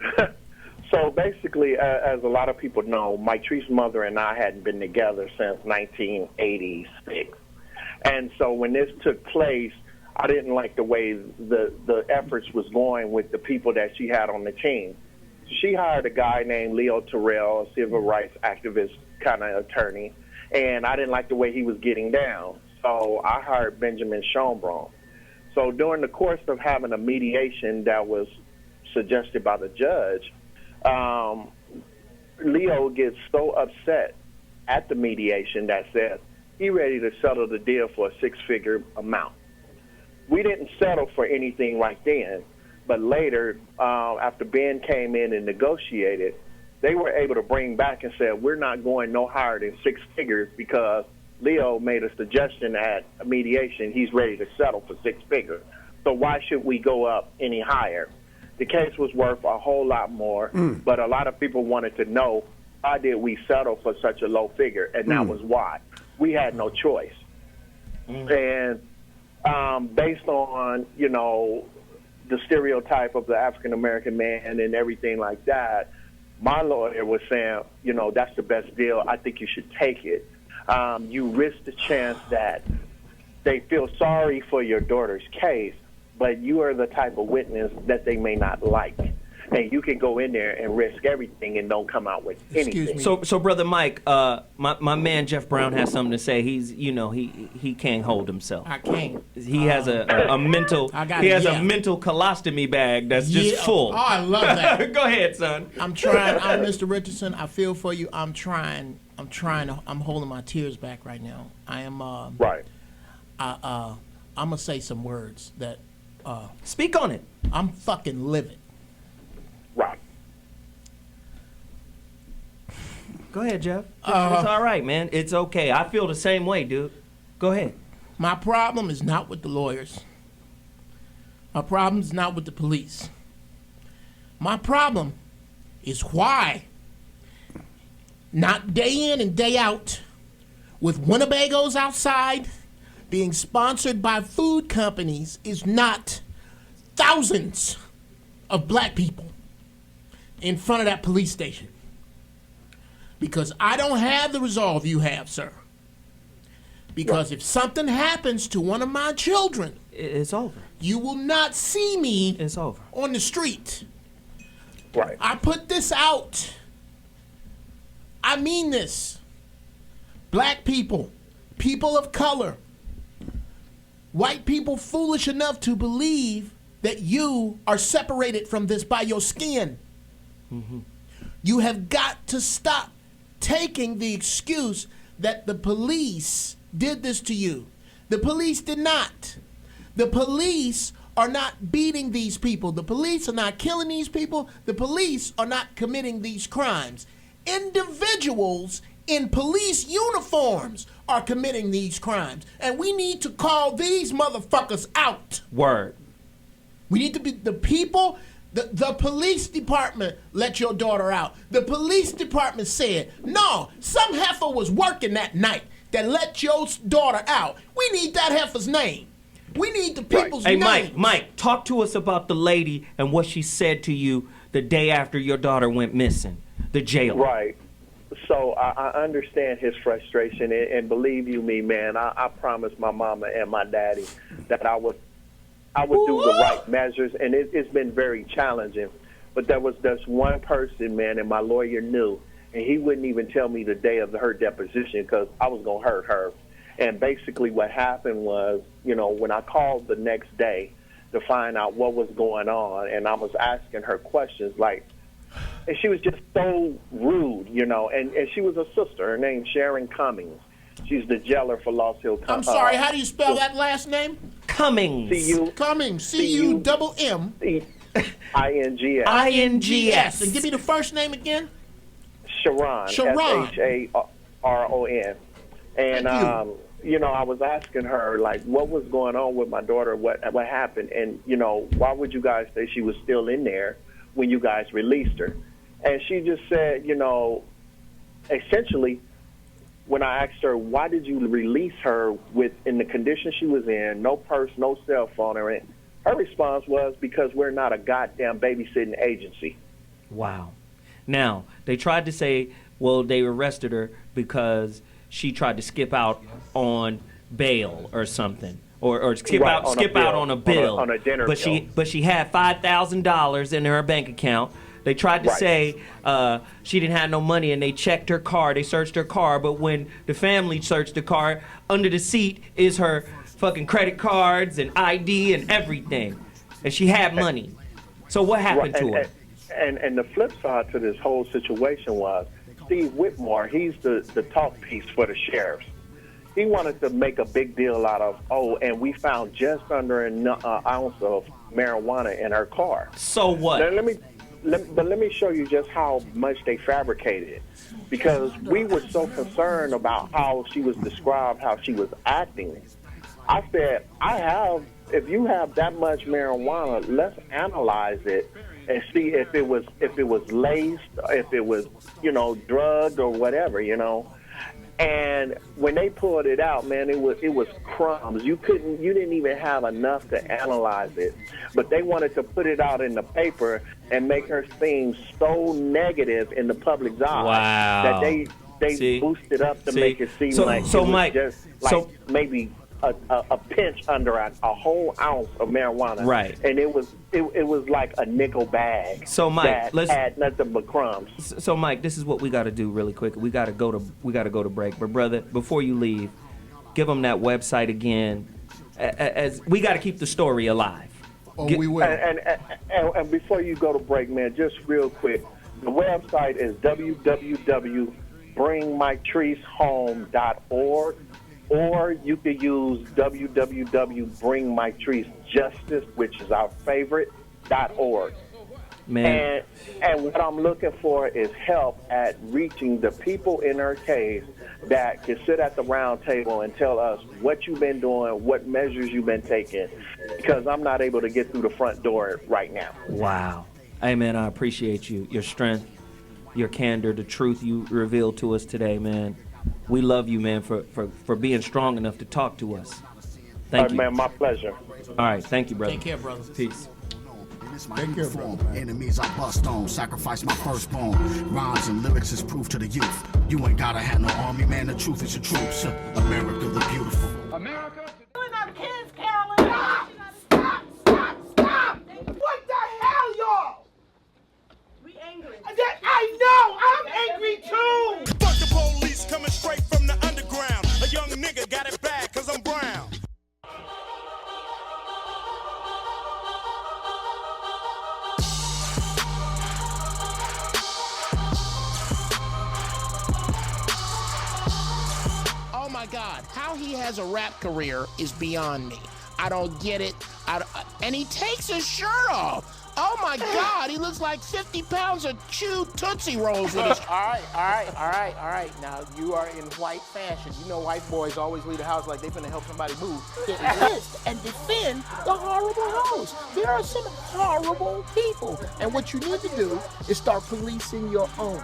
So basically, as a lot of people know, Mike Tree's mother and I hadn't been together since 1986. And so when this took place, I didn't like the way the efforts was going with the people that she had on the team. She hired a guy named Leo Terrell, a civil rights activist kind of attorney, and I didn't like the way he was getting down. So I hired Benjamin Schonbrun. So during the course of having a mediation that was suggested by the judge, Leo gets so upset at the mediation that says he's ready to settle the deal for a 6-figure amount. We didn't settle for anything right then, but later, after Ben came in and negotiated, they were able to bring back and say, we're not going no higher than 6 figures because Leo made a suggestion at a mediation he's ready to settle for 6 figures. So why should we go up any higher? The case was worth a whole lot more, but a lot of people wanted to know, why did we settle for such a low figure? And that was why. We had no choice. And based on, the stereotype of the African-American man and everything like that, my lawyer was saying, that's the best deal. I think you should take it. You risk the chance that they feel sorry for your daughter's case, but you are the type of witness that they may not like. And you can go in there and risk everything and don't come out with anything. So brother Mike, my man Geoff Brown has something to say. He's, he can't hold himself. I can't. He has a mental. He has a mental colostomy bag that's just full. Oh, I love that. Go ahead, son. I'm trying. I'm Mr. Richardson. I feel for you. I'm trying. I'm holding my tears back right now. I am. Right. I'm gonna say some words that. Speak on it. I'm fucking livid. Right. Go ahead, Geoff. It's all right, man. It's okay. I feel the same way, dude. Go ahead. My problem is not with the lawyers. My problem is not with the police. My problem is why, not day in and day out, with Winnebagos outside, being sponsored by food companies, is not thousands of black people in front of that police station. Because I don't have the resolve you have, sir. Because if something happens to one of my children, it's over. You will not see me it's over. On the street. Right. I put this out. I mean this. Black people, people of color, white people foolish enough to believe that you are separated from this by your skin. Mm-hmm. You have got to stop taking the excuse that the police did this to you. The police did not. The police are not beating these people. The police are not killing these people. The police are not committing these crimes. Individuals in police uniforms are committing these crimes. And we need to call these motherfuckers out. Word. We need to be the people. The police department let your daughter out. The police department said, no, some heifer was working that night that let your daughter out. We need that heifer's name. We need the people's names. Hey, Mike, talk to us about the lady and what she said to you the day after your daughter went missing, the jailer. Right. So I understand his frustration, and believe you me, man, I promised my mama and my daddy that I would do the right measures, and it's been very challenging. But there was just one person, man, and my lawyer knew, and he wouldn't even tell me the day of her deposition because I was going to hurt her. And basically what happened was, you know, when I called the next day to find out what was going on, and I was asking her questions, like, and she was just so rude, you know, and she was a sister. Her name's Sharon Cummings. She's the jailer for Lost Hill. I'm sorry, how do you spell that last name? Cummings. Cummings. C-U-double-M. I-N-G-S. I-N-G-S. And give me the first name again. Sharon. S-H-A-R-O-N. And, you know, I was asking her, like, what was going on with my daughter, what happened, and, you know, why would you guys say she was still in there when you guys released her? And she just said, you know, essentially, when I asked her, why did you release her in the condition she was in, no purse, no cell phone, or anything, her response was, because we're not a goddamn babysitting agency. Wow. Now, they tried to say, well, they arrested her because she tried to skip out on bail or something, or skip out on a bill, on a dinner bill. But she had $5,000 in her bank account. They tried to say she didn't have no money, and they checked her car. They searched her car, but when the family searched the car, under the seat is her fucking credit cards and ID and everything, and she had money. So what happened to her? And the flip side to this whole situation was Steve Whitmore. He's the talk piece for the sheriffs. He wanted to make a big deal out of, and we found just under an ounce of marijuana in her car. So what? Now, let me show you just how much they fabricated, because we were so concerned about how she was described, how she was acting. I said, if you have that much marijuana, let's analyze it and see if it was laced, if it was, you know, drugged or whatever, you know. And when they pulled it out, man, it was crumbs. You didn't even have enough to analyze it. But they wanted to put it out in the paper and make her seem so negative in the public's eye that they boosted up to make it seem like it was just like maybe a pinch under a whole ounce of marijuana. Right. And it was like a nickel bag. So Mike, that had nothing but crumbs. So Mike, this is what we got to do really quick. We got to go to break. But brother, before you leave, give them that website again. As we got to keep the story alive. We will. And before you go to break, man, just real quick, the website is www.bringmytreeshome.org. Or you could use www.bringmytreesjustice, which is our favorite, .org. Man. And what I'm looking for is help at reaching the people in her case that can sit at the round table and tell us what you've been doing, what measures you've been taking, because I'm not able to get through the front door right now. Wow. Hey, man, I appreciate you, your strength, your candor, the truth you revealed to us today, man. We love you, man, for being strong enough to talk to us. Thank you. Man, my pleasure. All right, thank you, brother. Take care, brother. Peace. Take care, brother. Enemies I bust on, sacrifice my firstborn. Rhymes and lyrics is proof to the youth. You ain't gotta have no army, man, the truth is your troops. America the beautiful. America. Doing our kids, Carolyn. Stop! What the hell, y'all? We angry. I know. I'm angry too. Fuck the police coming straight from the underground. A young nigga got it bad 'cause I'm brown. Oh my God. God, how he has a rap career is beyond me. I don't get it. And he takes his shirt off. Oh my God, he looks like 50 pounds of chewed Tootsie Rolls with his... All right. Now, you are in white fashion. You know white boys always leave the house like they finna help somebody move. Resist and defend the horrible hoes. There are some horrible people. And what you need to do is start policing your own.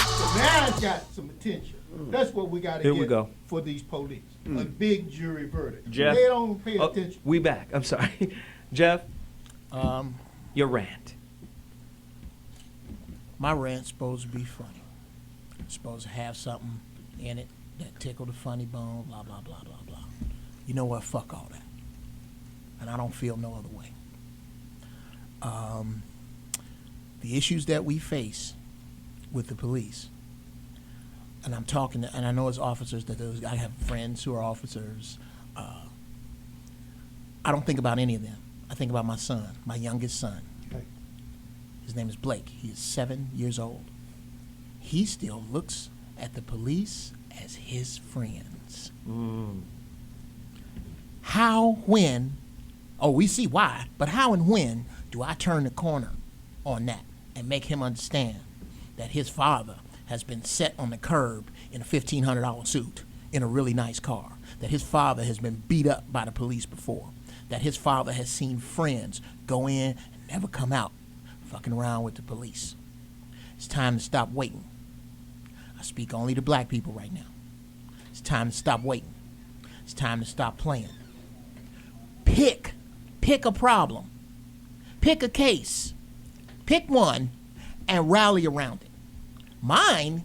So now it's got some attention. That's what we got to get for these police. A big jury verdict. Geoff, they don't pay attention. We back. I'm sorry. Geoff, your rant. My rant's supposed to be funny. It's supposed to have something in it that tickle the funny bone, blah, blah, blah, blah, blah. You know what? Fuck all that. And I don't feel no other way. The issues that we face with the police, and I'm talking to, and I know as officers that I have friends who are officers. I don't think about any of them. I think about my son, my youngest son. Okay. His name is Blake. He is 7 years old. He still looks at the police as his friends. How, when, we see why, but how and when do I turn the corner on that and make him understand that his father has been set on the curb in a $1,500 suit in a really nice car, that his father has been beat up by the police before, that his father has seen friends go in and never come out fucking around with the police. It's time to stop waiting. I speak only to black people right now. It's time to stop waiting. It's time to stop playing. Pick a problem. Pick a case. Pick one and rally around it. Mine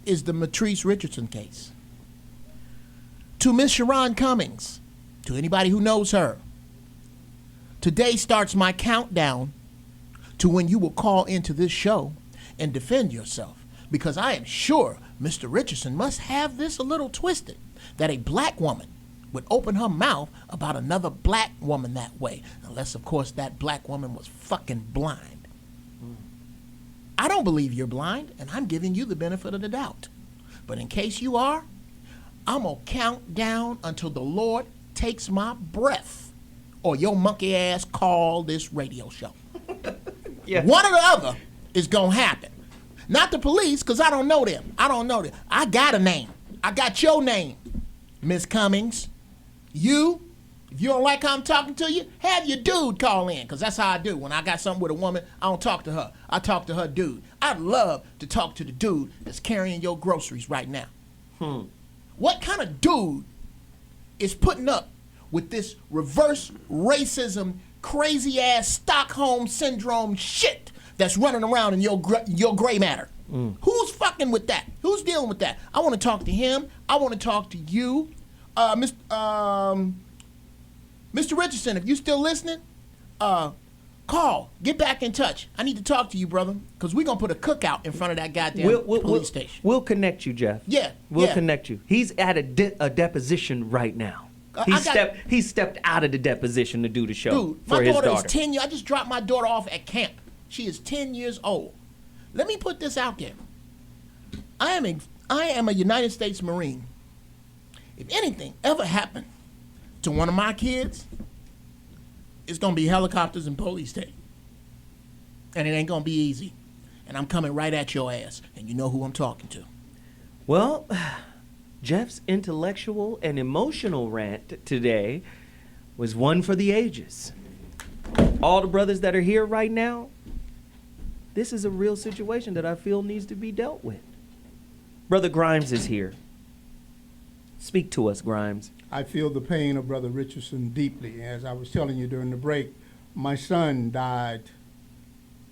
is the Matrice Richardson case. To Miss Sharon Cummings, to anybody who knows her, today starts my countdown to when you will call into this show and defend yourself, because I am sure Mr. Richardson must have this a little twisted, that a black woman would open her mouth about another black woman that way, unless, of course, that black woman was fucking blind. I don't believe you're blind, and I'm giving you the benefit of the doubt. But in case you are, I'm going to count down until the Lord takes my breath, or your monkey ass call this radio show. Yeah. One or the other is going to happen. Not the police, because I don't know them. I got a name. I got your name, Miss Cummings. You, if you don't like how I'm talking to you, have your dude call in, because that's how I do. When I got something with a woman, I don't talk to her. I talk to her dude. I'd love to talk to the dude that's carrying your groceries right now. What kind of dude is putting up with this reverse racism, crazy-ass Stockholm Syndrome shit that's running around in your gray matter? Who's fucking with that? Who's dealing with that? I want to talk to him. I want to talk to you. Mr. Richardson, if you still listening, call. Get back in touch. I need to talk to you, brother, because we're going to put a cookout in front of that goddamn police station. We'll connect you, Geoff. Yeah. We'll connect you. He's at a deposition right now. He stepped out of the deposition to do the show for his daughter. My daughter is 10 years. I just dropped my daughter off at camp. She is 10 years old. Let me put this out there. I am a United States Marine. If anything ever happened to one of my kids, it's going to be helicopters and police tape. And it ain't going to be easy. And I'm coming right at your ass. And you know who I'm talking to. Well, Geoff's intellectual and emotional rant today was one for the ages. All the brothers that are here right now, this is a real situation that I feel needs to be dealt with. Brother Grimes is here. Speak to us, Grimes. I feel the pain of Brother Richardson deeply. As I was telling you during the break, my son died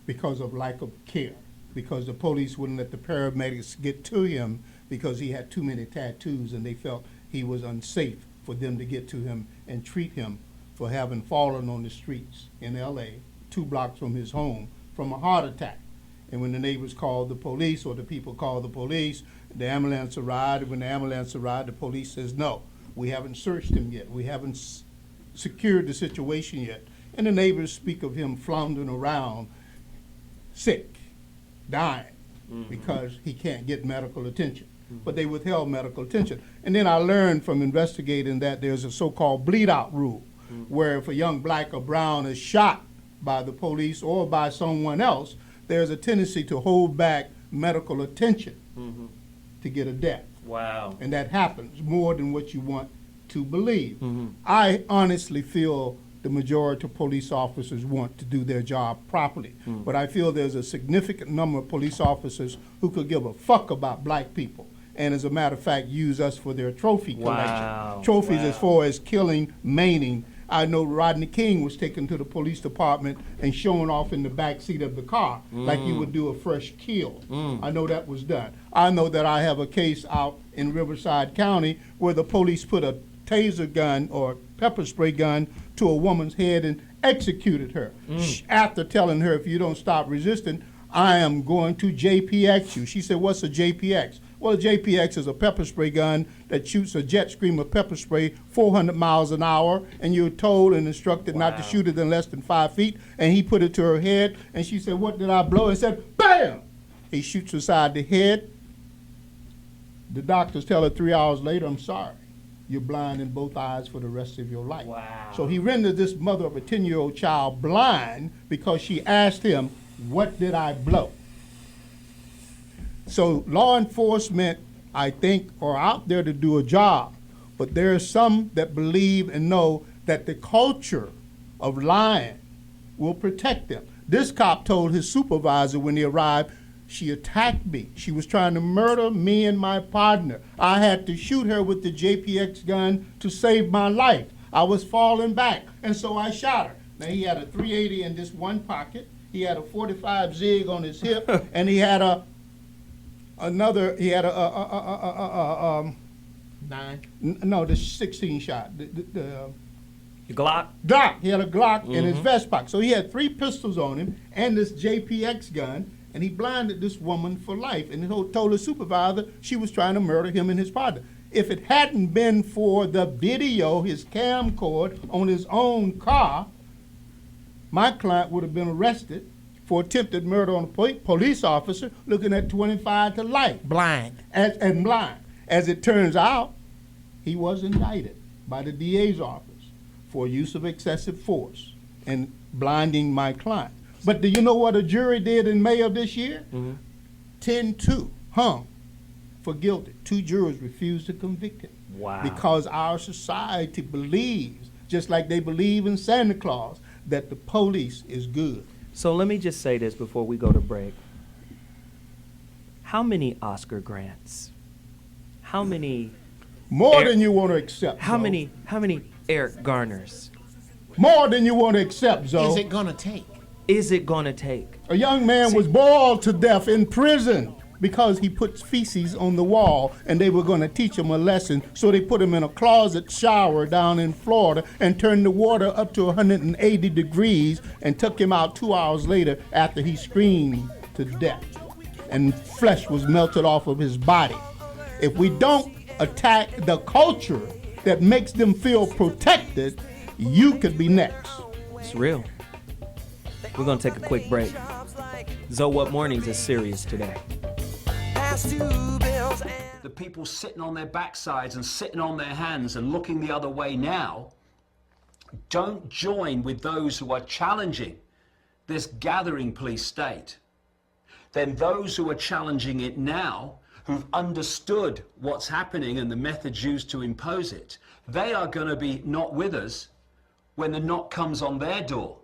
because of lack of care, because the police wouldn't let the paramedics get to him because he had too many tattoos, and they felt he was unsafe for them to get to him and treat him for having fallen on the streets in L.A., 2 blocks from his home, from a heart attack. And when the neighbors called the police, or the people called the police, the ambulance arrived. When the ambulance arrived, the police says, no, we haven't searched him yet. We haven't secured the situation yet. And the neighbors speak of him floundering around, sick, dying. because he can't get medical attention. But they withheld medical attention. And then I learned from investigating that there's a so-called bleed-out rule, where if a young black or brown is shot by the police or by someone else, there's a tendency to hold back medical attention to get a death. Wow. And that happens more than what you want to believe. I honestly feel the majority of police officers want to do their job properly. But I feel there's a significant number of police officers who could give a fuck about black people. And as a matter of fact, use us for their trophy collection. Trophies as far as killing, maiming. I know Rodney King was taken to the police department and shown off in the back seat of the car like you would do a fresh kill. I know that was done. I know that I have a case out in Riverside County where the police put a taser gun or pepper spray gun to a woman's head and executed her after telling her, if you don't stop resisting, I am going to JPX you. She said, what's a JPX? Well, a JPX is a pepper spray gun that shoots a jet stream of pepper spray 400 miles an hour, and you're told and instructed not to shoot it in less than 5 feet, and he put it to her head, and she said, what did I blow? And said, bam! He shoots her side the head. The doctors tell her 3 hours later, I'm sorry, you're blind in both eyes for the rest of your life. So he rendered this mother of a 10-year-old child blind because she asked him, what did I blow? So law enforcement, I think, are out there to do a job, but there are some that believe and know that the culture of lying will protect them. This cop told his supervisor when he arrived, she attacked me. She was trying to murder me and my partner. I had to shoot her with the JPX gun to save my life. I was falling back, and so I shot her. Now, he had a .380 in this one pocket. He had a .45 Zig on his hip, and he had a 9? No, the 16 shot. The Glock? Glock. He had a Glock in his vest pocket. So he had 3 pistols on him and this JPX gun, and he blinded this woman for life. And he told his supervisor she was trying to murder him and his partner. If it hadn't been for the video, his camcorder on his own car, my client would have been arrested for attempted murder on a police officer, looking at 25 to life. Blind. And blind. As it turns out, he was indicted by the DA's office for use of excessive force and blinding my client. But do you know what a jury did in May of this year? 10-2, hung for guilty. 2 jurors refused to convict him. Wow. Because our society believes, just like they believe in Santa Claus, that the police is good. So let me just say this before we go to break. How many grants? How many? More than you want to accept. How many Eric Garners? More than you want to accept, Zoe. Is it gonna take? Is it gonna take? A young man was boiled to death in prison because he put feces on the wall, and they were going to teach him a lesson, so they put him in a closet shower down in Florida and turned the water up to 180 degrees and took him out 2 hours later after he screamed to death, and flesh was melted off of his body. If we don't attack the culture that makes them feel protected, you could be next. It's real. We're going to take a quick break. Zoe What Mornings is serious today. The people sitting on their backsides and sitting on their hands and looking the other way now don't join with those who are challenging this gathering police state. Then those who are challenging it now, who've understood what's happening and the methods used to impose it, they are going to be not with us when the knock comes on their door.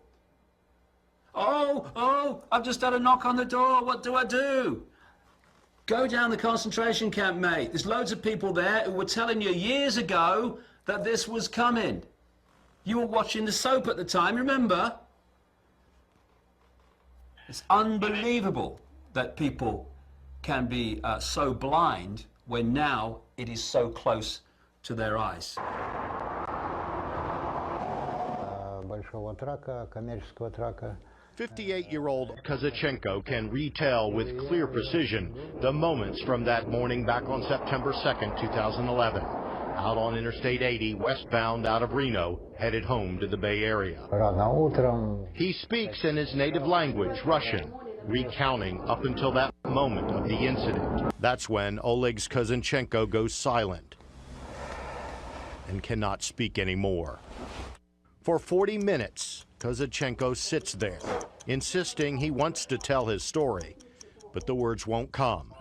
Oh, I've just had a knock on the door. What do I do? Go down the concentration camp, mate. There's loads of people there who were telling you years ago that this was coming. You were watching the soap at the time, remember? It's unbelievable that people can be so blind when now it is so close to their eyes. Большого трака, коммерческого трака. 58-year-old Kazachenko can retell with clear precision the moments from that morning back on September 2nd, 2011. Out on Interstate 80, westbound out of Reno, headed home to the Bay Area. Рано утром. He speaks in his native language, Russian, recounting up until that moment of the incident. That's when Oleg Kozanchenko goes silent and cannot speak anymore. For 40 minutes, Kozanchenko sits there, insisting he wants to tell his story, but the words won't come.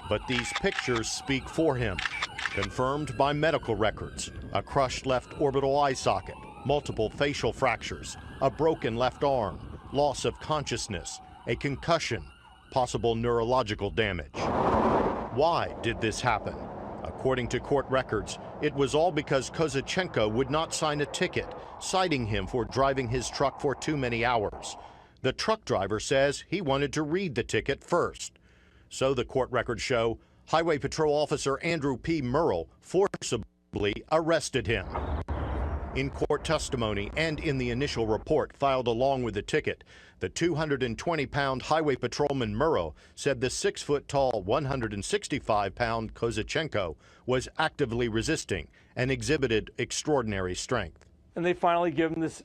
But these pictures speak for him, confirmed by medical records: a crushed left orbital eye socket, multiple facial fractures, a broken left arm, loss of consciousness, a concussion, possible neurological damage. Why did this happen? According to court records, it was all because Kozanchenko would not sign a ticket, citing him for driving his truck for too many hours. The truck driver says he wanted to read the ticket first. So the court records show Highway Patrol Officer Andrew P. Murrell forcibly arrested him. In court testimony and in the initial report filed along with the ticket, the 220-pound Highway Patrolman Murrow said the 6-foot-tall, 165-pound Kozanchenko was actively resisting and exhibited extraordinary strength. And they finally give him this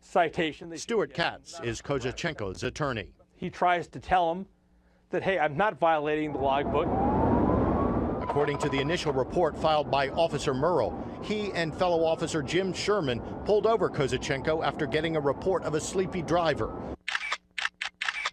citation. Stuart Katz is Kozanchenko's attorney. He tries to tell him that, hey, I'm not violating the logbook. According to the initial report filed by Officer Murrell, he and fellow officer Jim Sherman pulled over Kozanchenko after getting a report of a sleepy driver.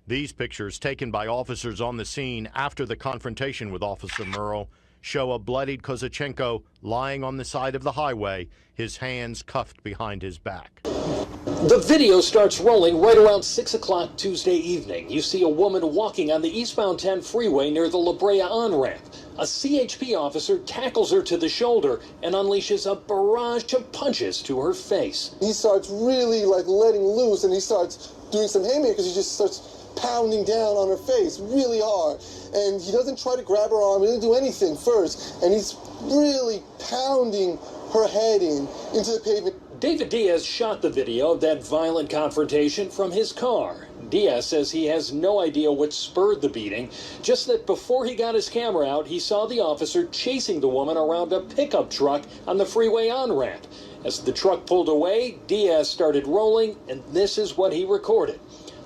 These pictures, taken by officers on the scene after the confrontation with Officer Murrell, show a bloodied Kozanchenko lying on the side of the highway, his hands cuffed behind his back. The video starts rolling right around 6 o'clock Tuesday evening. You see a woman walking on the eastbound 10 freeway near the La Brea on-ramp. A CHP officer tackles her to the shoulder and unleashes a barrage of punches to her face. He starts really letting loose, and he starts doing some haymakers. He just starts pounding down on her face really hard. And he doesn't try to grab her arm, he doesn't do anything first. And he's really pounding her head into the pavement. David Diaz shot the video of that violent confrontation from his car. Diaz says he has no idea what spurred the beating, just that before he got his camera out, he saw the officer chasing the woman around a pickup truck on the freeway on-ramp. As the truck pulled away, Diaz started rolling, and this is what he recorded.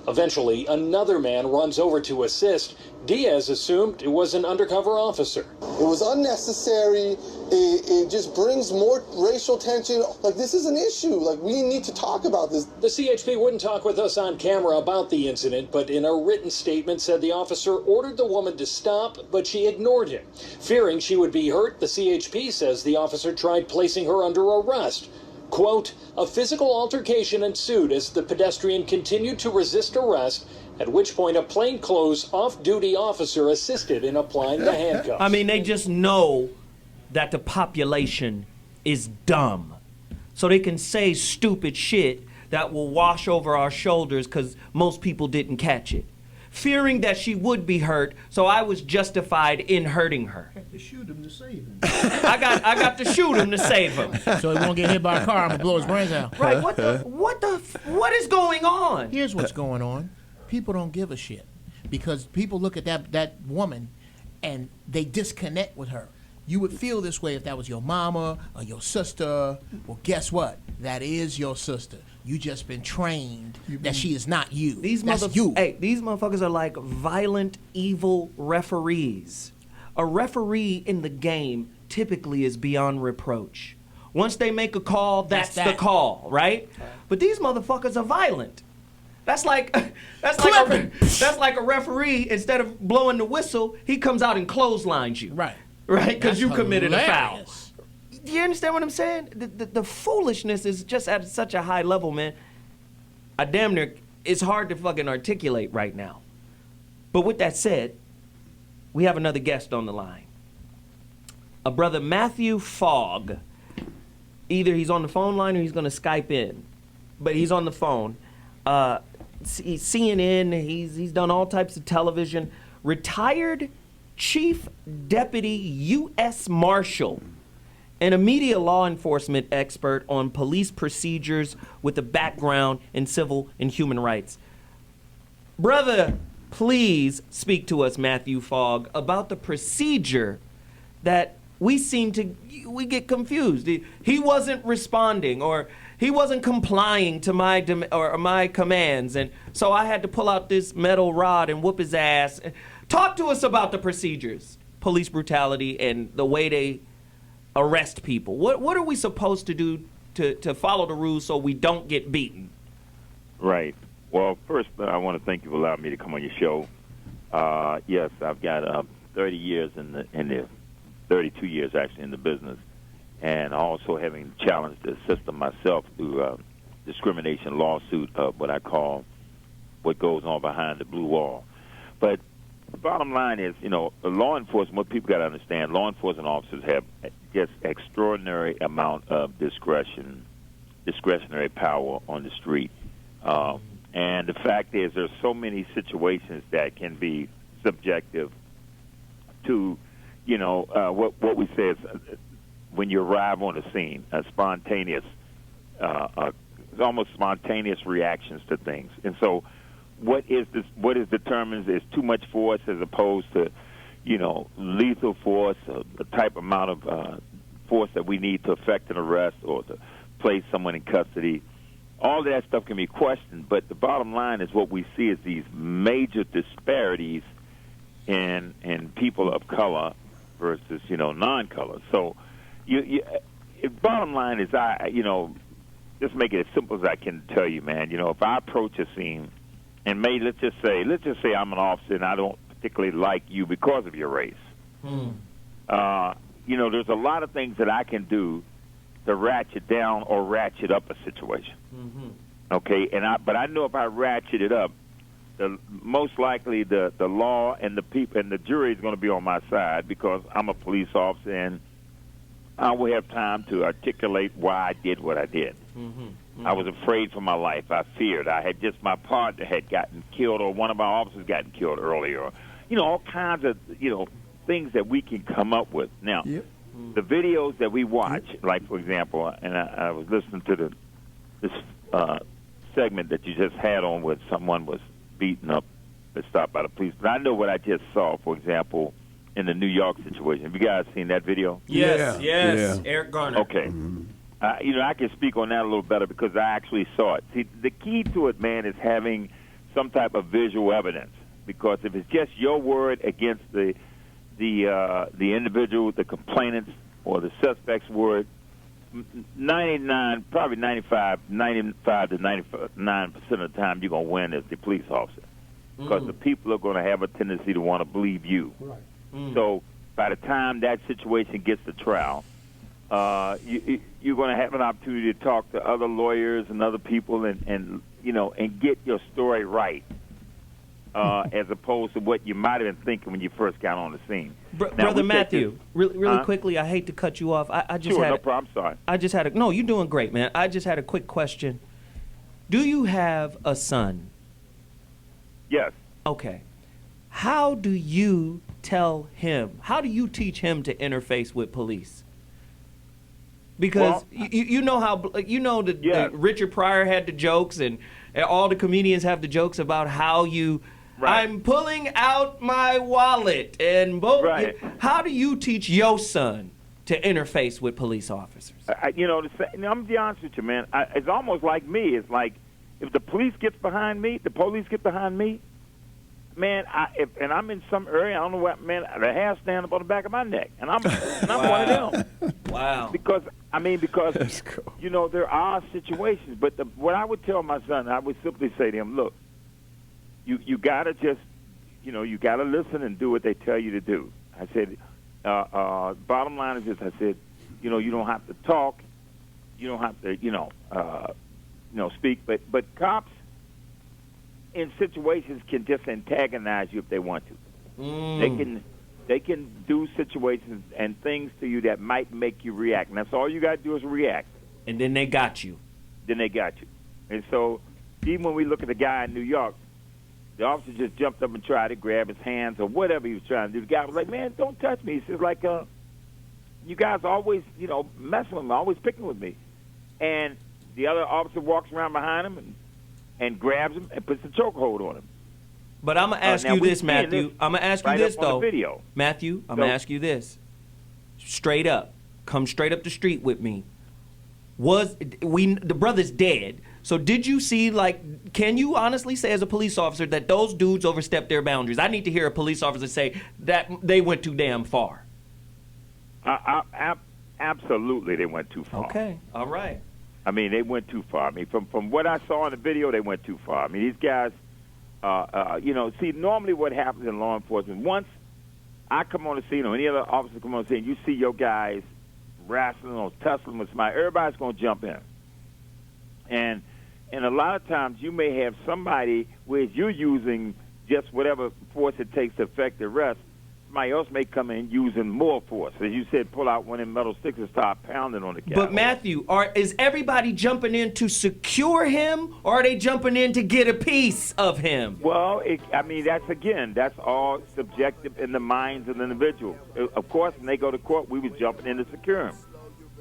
Eventually, another man runs over to assist. Diaz assumed it was an undercover officer. It was unnecessary. It just brings more racial tension. This is an issue. We need to talk about this. The CHP wouldn't talk with us on camera about the incident, but in a written statement said the officer ordered the woman to stop, but she ignored him. Fearing she would be hurt, the CHP says the officer tried placing her under arrest. Quote, a physical altercation ensued as the pedestrian continued to resist arrest, at which point a plainclothes off-duty officer assisted in applying the handcuffs. I mean, they just know that the population is dumb. So they can say stupid shit that will wash over our shoulders because most people didn't catch it. Fearing that she would be hurt, so I was justified in hurting her. I had to shoot him to save him. I got to shoot him to save him. So he won't get hit by a car. I'm gonna blow his brains out. Right? What is going on? Here's what's going on. People don't give a shit because people look at that woman and they disconnect with her. You would feel this way if that was your mama or your sister. Well, guess what? That is your sister. You just been trained that she is not you. That's you. Hey, these motherfuckers are like violent, evil referees. A referee in the game typically is beyond reproach. Once they make a call, that's the call, right? But these motherfuckers are violent. That's like a referee. Instead of blowing the whistle, he comes out and clotheslines you. Right. Right? Because you committed a foul. Do you understand what I'm saying? The foolishness is just at such a high level, man. I damn near, it's hard to fucking articulate right now. But with that said, we have another guest on the line. A brother Matthew Fogg. Either he's on the phone line or he's going to Skype in. But he's on the phone. He's CNN, he's done all types of television. Retired Chief Deputy U.S. Marshal and a media law enforcement expert on police procedures with a background in civil and human rights. Brother, please speak to us, Matthew Fogg, about the procedure that we get confused. He wasn't responding, or he wasn't complying to my commands, and so I had to pull out this metal rod and whoop his ass. Talk to us about the procedures, police brutality, and the way they arrest people. What are we supposed to do to follow the rules so we don't get beaten? Right. Well, first, I want to thank you for allowing me to come on your show. Yes, I've got 30 years in the 32 years actually in the business, and also having challenged the system myself through discrimination lawsuit of what I call what goes on behind the blue wall. But the bottom line is, law enforcement, what people got to understand, law enforcement officers have just extraordinary amount of discretionary power on the street. And the fact is there's so many situations that can be subjective to, what we say is when you arrive on the scene, a spontaneous, almost spontaneous reactions to things. And so what is determined is too much force as opposed to, lethal force, the type amount of force that we need to effect an arrest or to place someone in custody. All of that stuff can be questioned, but the bottom line is what we see is these major disparities in people of color versus, non-color. So, bottom line is just make it as simple as I can tell you, man. If I approach a scene, and let's just say I'm an officer and I don't particularly like you because of your race. There's a lot of things that I can do to ratchet down or ratchet up a situation. Okay, but I know if I ratchet it up, most likely the law and the people and the jury is going to be on my side because I'm a police officer and I will have time to articulate why I did what I did. I was afraid for my life. I feared. My partner had gotten killed, or one of our officers gotten killed earlier. All kinds of things that we can come up with. Now, the videos that we watch, like for example, and I was listening to this segment that you just had on where someone was beaten up and stopped by the police. But I know what I just saw, for example, in the New York situation. Have you guys seen that video? Yes. Eric Garner. Okay. I can speak on that a little better because I actually saw it. See, the key to it, man, is having some type of visual evidence. Because if it's just your word against the individual, the complainant's or the suspect's word, 95 to 99% of the time you're going to win as the police officer. Because the people are going to have a tendency to want to believe you. Right. So by the time that situation gets to trial, you're going to have an opportunity to talk to other lawyers and other people and get your story right. As opposed to what you might have been thinking when you first got on the scene. Brother Matthew, really quickly, I hate to cut you off. I just no problem. I'm sorry. No, you're doing great, man. I just had a quick question. Do you have a son? Yes. Okay. How do you tell him? How do you teach him to interface with police? Because you know how that Richard Pryor had the jokes and all the comedians have the jokes about how you. Right. I'm pulling out my wallet and both. Right. How do you teach your son to interface with police officers? I'm gonna be honest with you, man. It's almost like me. It's like if the police gets behind me, man. And I'm in some area, I don't know what, man. The hair stand up on the back of my neck, and I'm one of them. Wow. Because there are situations, but what I would tell my son, I would simply say to him, look. You gotta just, you gotta listen and do what they tell you to do. I said, bottom line is this. I said, you don't have to talk, you don't have to, speak. But cops in situations can just antagonize you if they want to. They can do situations and things to you that might make you react. And that's all you gotta do is react. And then they got you. And so even when we look at the guy in New York. The officer just jumped up and tried to grab his hands or whatever he was trying to do. The guy was like, man, don't touch me. He says, like, you guys always, messing with me, always picking with me. And the other officer walks around behind him and grabs him and puts the chokehold on him. But I'm going to ask you this, Matthew. I'm going to ask you this, though. Matthew, I'm going to ask you this. straight up, come straight up the street with me. The brother's dead. So did you see, like, can you honestly say as a police officer that those dudes overstepped their boundaries? I need to hear a police officer say that they went too damn far. Absolutely, they went too far. Okay, all right. I mean, they went too far. I mean, from what I saw in the video, they went too far. I mean, these guys, see, normally what happens in law enforcement, once I come on the scene or any other officer come on the scene, you see your guys wrestling or tussling with somebody, everybody's going to jump in. And a lot of times you may have somebody where you're using just whatever force it takes to effect the arrest. Somebody else may come in using more force. As you said, pull out one of them metal sticks and start pounding on the guy. But Matthew, is everybody jumping in to secure him, or are they jumping in to get a piece of him? Well, that's all subjective in the minds of the individual. Of course, when they go to court, we was jumping in to secure him.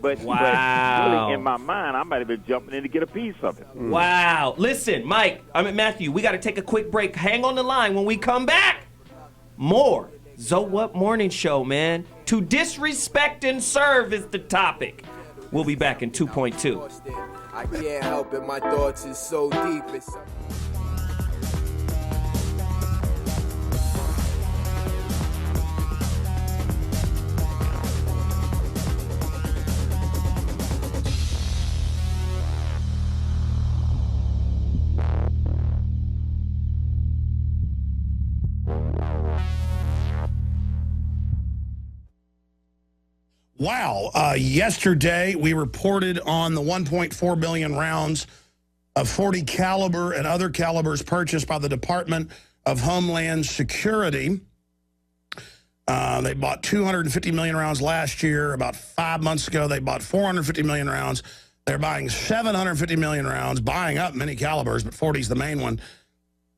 But really, in my mind, I might have been jumping in to get a piece of it. Wow. Listen, Matthew, we got to take a quick break. Hang on the line. When we come back, more So What Morning Show, man. To disrespect and serve is the topic. We'll be back in 2.2. I can't help it, my thoughts is so deep. Wow. Yesterday, we reported on the 1.4 billion rounds of .40 caliber and other calibers purchased by the Department of Homeland Security. They bought 250 million rounds last year. About 5 months ago, they bought 450 million rounds. They're buying 750 million rounds, buying up many calibers, but .40 is the main one.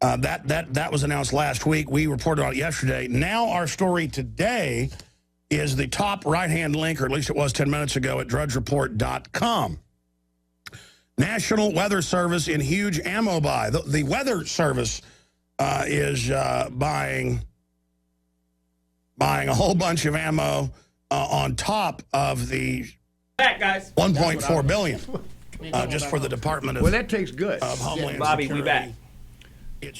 That was announced last week. We reported on it yesterday. Now our story today is the top right-hand link, or at least it was 10 minutes ago, at drudgereport.com. National Weather Service in huge ammo buy. The Weather Service is buying a whole bunch of ammo on top of the $1.4 billion just for the Department of Well, that takes good. Of Homeland Bobby, Security. we back.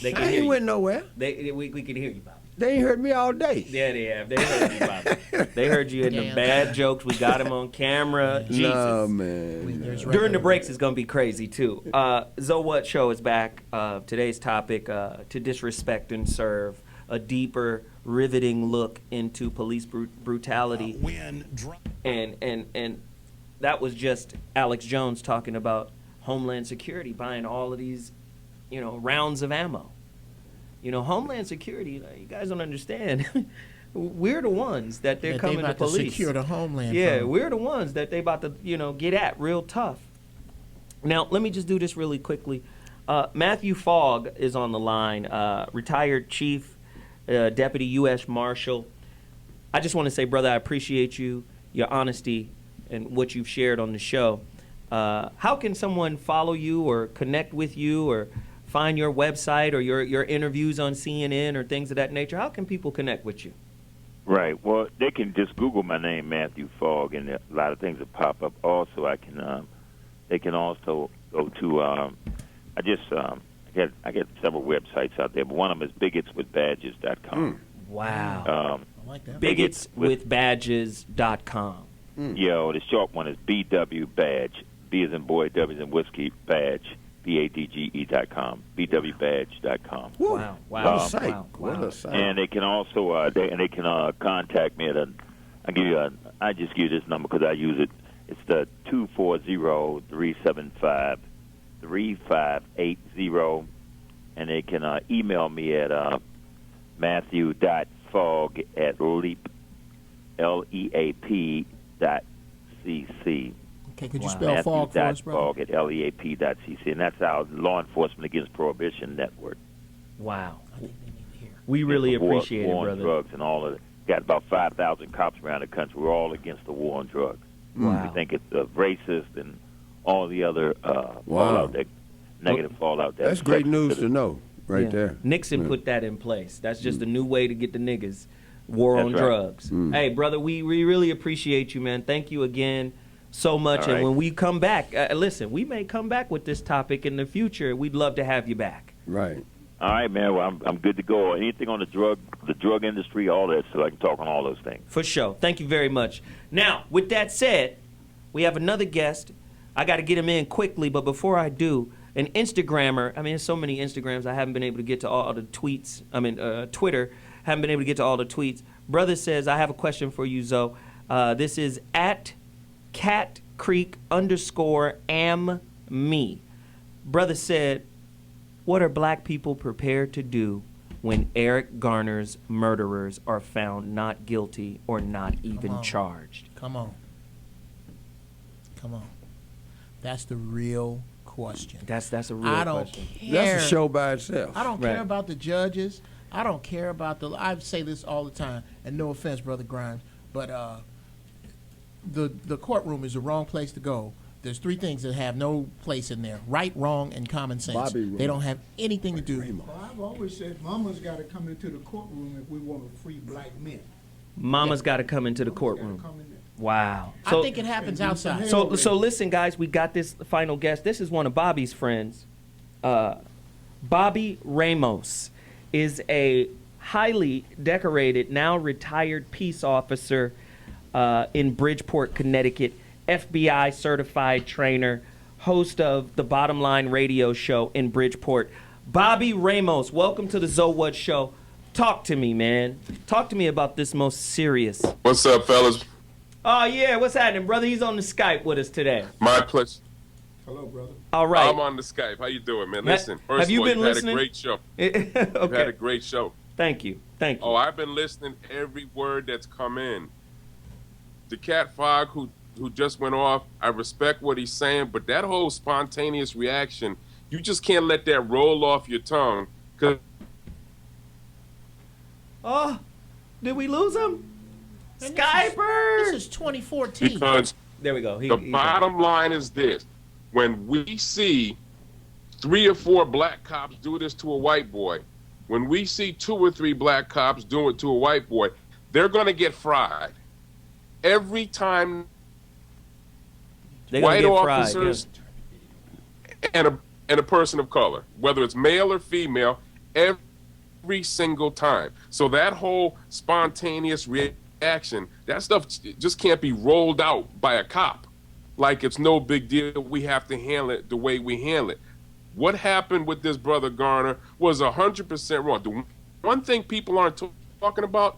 They can hear ain't you. went nowhere. We can hear you, Bobby. They ain't heard me all day. Yeah, they have. They heard you, Bobby. They heard you in the bad jokes. We got them on camera. Jesus. No, man. During the breaks, it's going to be crazy, too. So What Show is back. Today's topic, to disrespect and serve, a deeper, riveting look into police brutality. And that was just Alex Jones talking about Homeland Security buying all of these, rounds of ammo. Homeland Security, you guys don't understand. We're the ones that they're coming to police. To secure the homeland. Yeah, we're the ones that they about to, get at real tough. Now, let me just do this really quickly. Matthew Fogg is on the line, retired chief, deputy U.S. Marshal. I just want to say, brother, I appreciate you, your honesty, and what you've shared on the show. How can someone follow you or connect with you or find your website or your interviews on CNN or things of that nature? How can people connect with you? Right. Well, they can just Google my name, Matthew Fogg, and a lot of things will pop up. Also, they can also go to I get several websites out there, but one of them is bigotswithbadges.com. Wow. I like that. Bigotswithbadges.com. Yeah, the short one is BW Badge. B as in boy, W as in whiskey, badge. BADGE.com, BWBadge.com. Wow! What a site! What a site! And they can also they can contact me at I just give you this number because I use it. It's the 240-375-3580, and they can email me at Matthew.Fogg@leap LEAP.cc. Okay, could you spell Fogg for us, bro? Fogg at LEAP.cc, and that's our Law Enforcement Against Prohibition network. Wow. We really appreciate war it, on brother. drugs and all of it. Got about 5,000 cops around the country. We're all against the war on drugs. Wow. We think it's racist and all the other fallout negative fallout. That's great news to know right there. Nixon put that in place. That's just a new way to get the niggas. War on That's right. drugs. Hey, brother, we really appreciate you, man. Thank you again so much. All And right. when we come back, listen, we may come back with this topic in the future. We'd love to have you back. Right. All right, man. Well, I'm good to go. Anything on the drug industry, all that, so I can talk on all those things. For sure. Thank you very much. Now, with that said, we have another guest. I got to get him in quickly, but before I do, an Instagrammer. I mean, there's so many Instagrams. I haven't been able to get to all the tweets. Twitter. Haven't been able to get to all the tweets. Brother says, I have a question for you, Zoe. This is at @catcreek_am_me. Brother said, what are black people prepared to do when Eric Garner's murderers are found not guilty or not even charged? Come on. That's the real question. That's a real I don't question. care. That's a show by itself. I don't care about the judges. I don't care about I say this all the time, and no offense, Brother Grimes, but the courtroom is the wrong place to go. There's three things that have no place in there: right, wrong, and common sense. They don't have anything to do. Well, I've always said mama's got to come into the courtroom if we want to free black men. Mama's got to come into the courtroom. Wow. I think it happens outside. So listen, guys, we got this final guest. This is one of Bobby's friends. Bobby Ramos is a highly decorated, now retired peace officer in Bridgeport, Connecticut, FBI certified trainer, host of the Bottom Line radio show in Bridgeport. Bobby Ramos, welcome to the Zowood Show. Talk to me, man. Talk to me about this most serious. What's up, fellas? Oh, yeah, what's happening, brother? He's on the Skype with us today. My pleasure. Hello, brother. All right. I'm on the Skype. How you doing, man? Listen, first have you of all, been you've listening? had a great show. Okay. You've had a great show. Thank you. Thank you. Oh, I've been listening every word that's come in. The Cat Fogg who just went off, I respect what he's saying, but that whole spontaneous reaction, you just can't let that roll off your tongue. Oh, did we lose him? Skyper! This is 2014. Because there we go. The bottom line is this. When we see 3 or 4 black cops do this to a white boy, when we see 2 or 3 black cops do it to a white boy, they're going to get fried. Every time white officers and a person of color, whether it's male or female, every single time. So that whole spontaneous reaction, that stuff just can't be rolled out by a cop like it's no big deal. We have to handle it the way we handle it. What happened with this brother Garner was 100% wrong. The one thing people aren't talking about,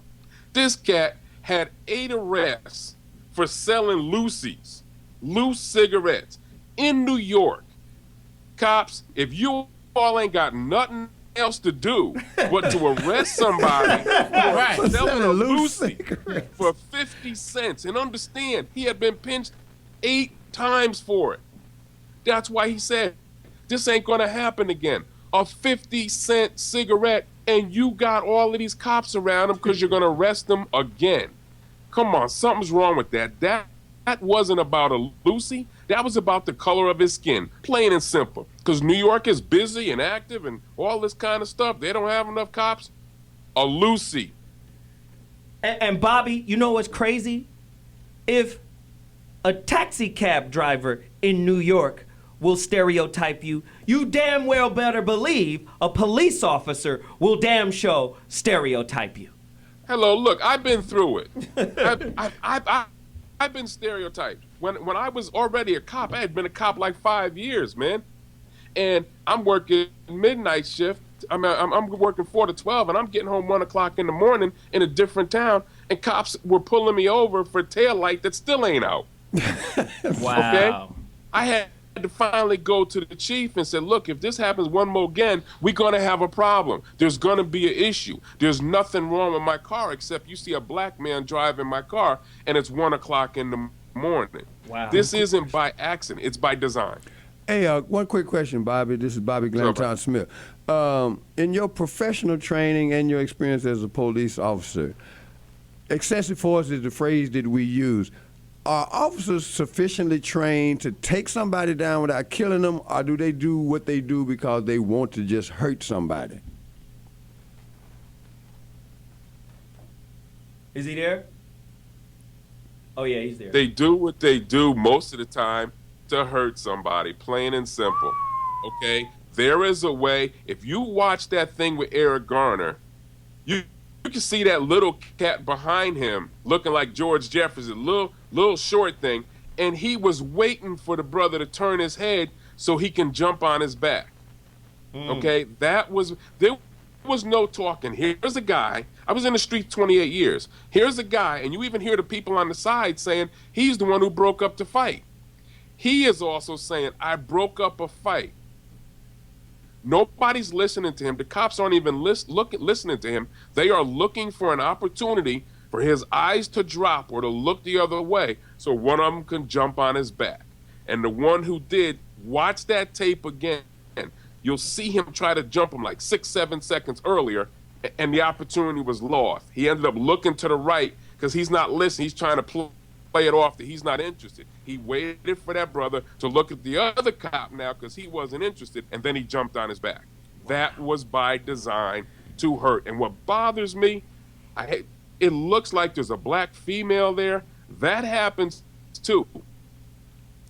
this cat had 8 arrests for selling loose cigarettes in New York. Cops, if you all ain't got nothing else to do but to arrest somebody for selling a Lucy for 50 cents, and understand he had been pinched 8 times for it. That's why he said this ain't gonna happen again. A 50-cent cigarette, and you got all of these cops around him because you're gonna arrest them again. Come on, something's wrong with that. That wasn't about a Lucy. That was about the color of his skin, plain and simple. Because New York is busy and active and all this kind of stuff. They don't have enough cops. A Lucy. And Bobby, you know what's crazy? If a taxi cab driver in New York will stereotype you, you damn well better believe a police officer will damn sure stereotype you. Hello, look, I've been through it. I've been stereotyped. When I was already a cop, I had been a cop like 5 years, man. And I'm working midnight shift. I'm working 4 to 12, and I'm getting home 1 o'clock in the morning in a different town, and cops were pulling me over for taillight that still ain't out. Wow. Okay? I had to finally go to the chief and say, look, if this happens one more again, we're going to have a problem. There's going to be an issue. There's nothing wrong with my car except you see a black man driving my car, and it's 1 o'clock in the morning. Wow. This isn't by accident. It's by design. Hey, one quick question, Bobby. This is Bobby Glentown Smith. In your professional training and your experience as a police officer, excessive force is the phrase that we use. Are officers sufficiently trained to take somebody down without killing them, or do they do what they do because they want to just hurt somebody? Is he there? Oh, yeah, he's there. They do what they do most of the time to hurt somebody, plain and simple. Okay? There is a way. If you watch that thing with Eric Garner, you can see that little cat behind him looking like George Jefferson, little short thing, and he was waiting for the brother to turn his head so he can jump on his back. Okay? There was no talking. Here's a guy. I was in the street 28 years. Here's a guy, and you even hear the people on the side saying he's the one who broke up the fight. He is also saying, I broke up a fight. Nobody's listening to him. The cops aren't even listening to him. They are looking for an opportunity for his eyes to drop or to look the other way so one of them can jump on his back. And the one who did, watch that tape again. You'll see him try to jump him like 6-7 seconds earlier, and the opportunity was lost. He ended up looking to the right because he's not listening. He's trying to play it off that he's not interested. He waited for that brother to look at the other cop now because he wasn't interested, and then he jumped on his back. That was by design to hurt. And what bothers me, it looks like there's a black female there. That happens too.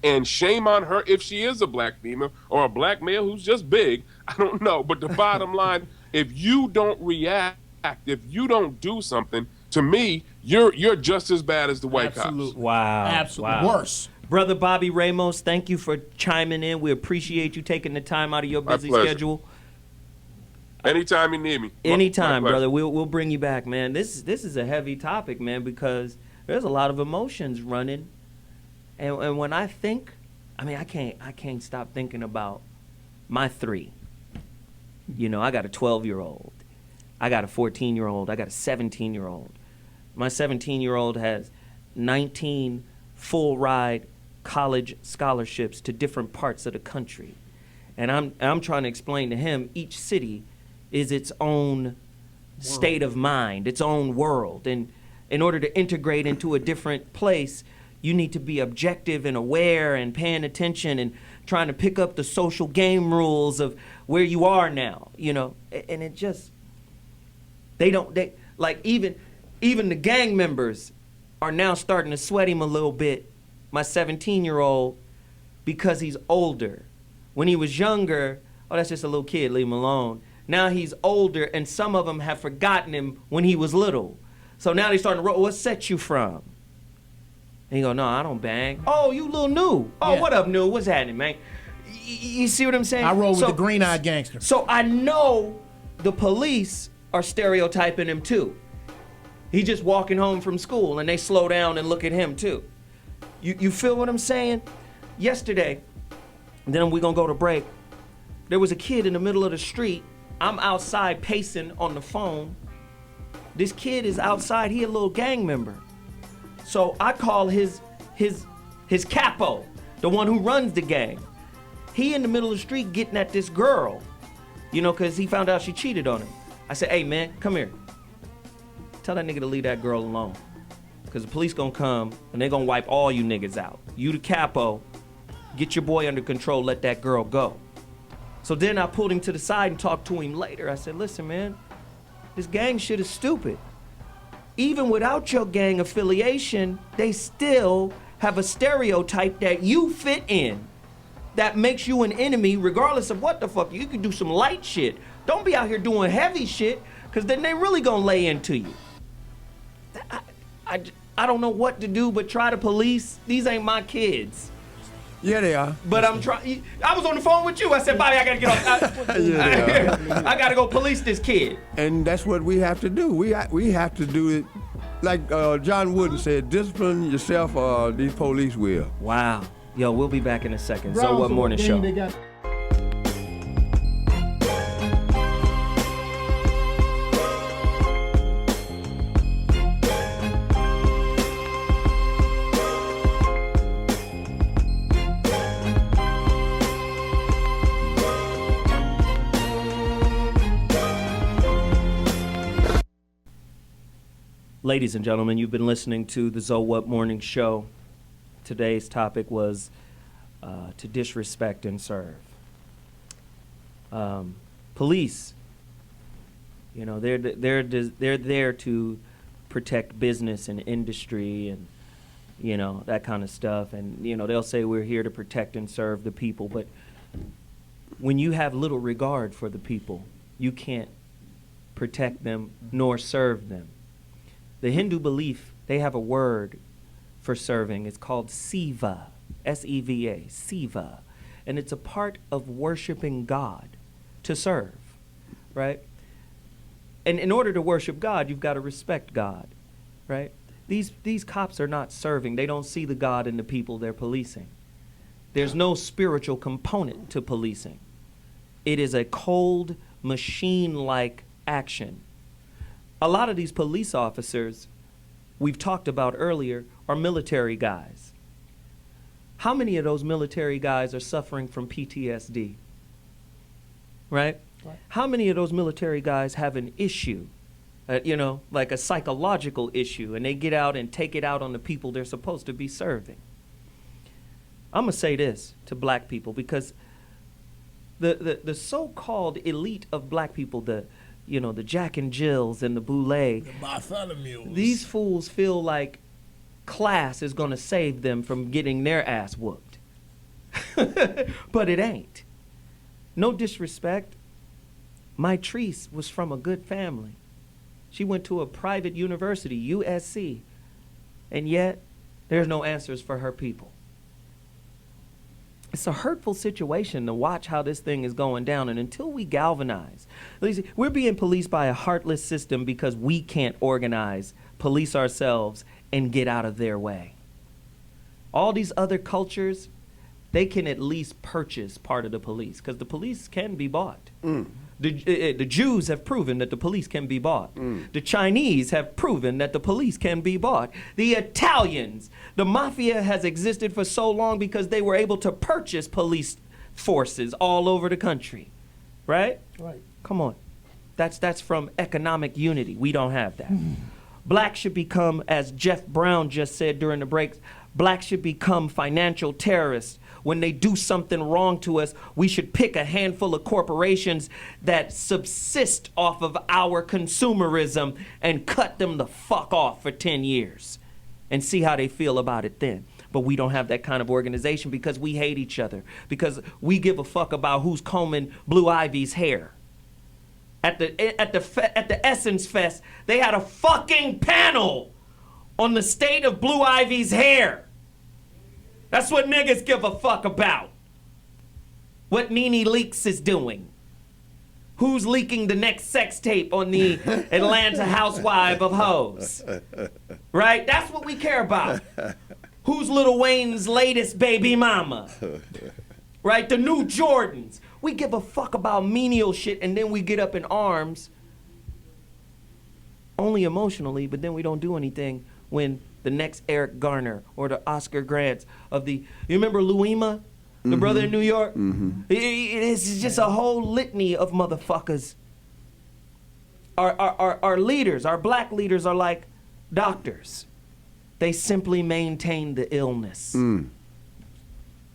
And shame on her if she is a black female or a black male who's just big. I don't know. But the bottom line, if you don't react, if you don't do something, to me, you're just as bad as the white cops. Wow. Absolutely. Wow. Worse. Brother Bobby Ramos, thank you for chiming in. We appreciate you taking the time out of your busy schedule. Anytime you need me. Anytime, brother. We'll bring you back, man. This is a heavy topic, man, because there's a lot of emotions running. And when I think, I can't stop thinking about my three. You know, I got a 12-year-old. I got a 14-year-old. I got a 17-year-old. My 17-year-old has 19 full-ride college scholarships to different parts of the country. And I'm trying to explain to him each city is its own state of mind, its own world. And in order to integrate into a different place, you need to be objective and aware and paying attention and trying to pick up the social game rules of where you are now, you know. And it just, even the gang members are now starting to sweat him a little bit, my 17-year-old, because he's older. When he was younger, oh, that's just a little kid, leave him alone. Now he's older, and some of them have forgotten him when he was little. So now they're starting to roll, what set you from? And he go, no, I don't bang. Oh, you little new. Oh, yeah. What up, new? What's happening, man? You see what I'm saying? I roll with the green-eyed gangster. So I know the police are stereotyping him too. He just walking home from school, and they slow down and look at him too. You feel what I'm saying? Yesterday, and then we're gonna go to break, there was a kid in the middle of the street. I'm outside pacing on the phone. This kid is outside, he a little gang member. So I call his capo, the one who runs the gang. He in the middle of the street getting at this girl, you know, because he found out she cheated on him. I said, hey, man, come here. Tell that nigga to leave that girl alone. Because the police gonna come, and they gonna wipe all you niggas out. You the capo, get your boy under control, let that girl go. So then I pulled him to the side and talked to him later. I said, listen, man, this gang shit is stupid. Even without your gang affiliation, they still have a stereotype that you fit in that makes you an enemy regardless of what the fuck. You can do some light shit. Don't be out here doing heavy shit, because then they really gonna lay into you. I don't know what to do but try to police. These ain't my kids. Yeah, they are. But I'm trying. I was on the phone with you. I said, Bobby, I gotta get off. I gotta go police this kid. And that's what we have to do. We have to do it, like John Wooden said, discipline yourself or these police will. Wow. Yo, we'll be back in a second. So what morning show? Ladies and gentlemen, you've been listening to the So What Morning Show. Today's topic was to disrespect and serve. Police, you know, they're there to protect business and industry and, you know, that kind of stuff. And, you know, they'll say we're here to protect and serve the people. But when you have little regard for the people, you can't protect them nor serve them. The Hindu belief, they have a word for serving. It's called Siva, S-E-V-A, Siva. And it's a part of worshiping God, to serve, right? And in order to worship God, you've got to respect God, right? These cops are not serving. They don't see the God in the people they're policing. There's no spiritual component to policing. It is a cold, machine-like action. A lot of these police officers we've talked about earlier are military guys. How many of those military guys are suffering from PTSD? Right? How many of those military guys have an issue, you know, like a psychological issue, and they get out and take it out on the people they're supposed to be serving? I'm going to say this to black people, because the so-called elite of black people, the Jack and Jills and the Boulay, The Bartholomews. these fools feel like class is going to save them from getting their ass whooped. But it ain't. No disrespect. My Treese was from a good family. She went to a private university, USC, and yet there's no answers for her people. It's a hurtful situation to watch how this thing is going down, and until we galvanize, we're being policed by a heartless system because we can't organize, police ourselves, and get out of their way. All these other cultures, they can at least purchase part of the police, because the police can be bought. The Jews have proven that the police can be bought. The Chinese have proven that the police can be bought. The Italians, the mafia has existed for so long because they were able to purchase police forces all over the country. Right? Right. Come on. That's from economic unity. We don't have that. Black should become, as Geoff Brown just said during the breaks, black should become financial terrorists. When they do something wrong to us, we should pick a handful of corporations that subsist off of our consumerism and cut them the fuck off for 10 years and see how they feel about it then. But we don't have that kind of organization because we hate each other, because we give a fuck about who's combing Blue Ivy's hair. At the Essence Fest, they had a fucking panel on the state of Blue Ivy's hair. That's what niggas give a fuck about. What Nene Leakes is doing. Who's leaking the next sex tape on the Atlanta housewife of hoes? Right? That's what we care about. Who's Lil Wayne's latest baby mama? Right? The new Jordans. We give a fuck about menial shit, and then we get up in arms only emotionally, but then we don't do anything when the next Eric Garner or the Oscar Grants of the, you remember Louima, the brother in New York? It's just a whole litany of motherfuckers. Our leaders, our black leaders are like doctors. They simply maintain the illness.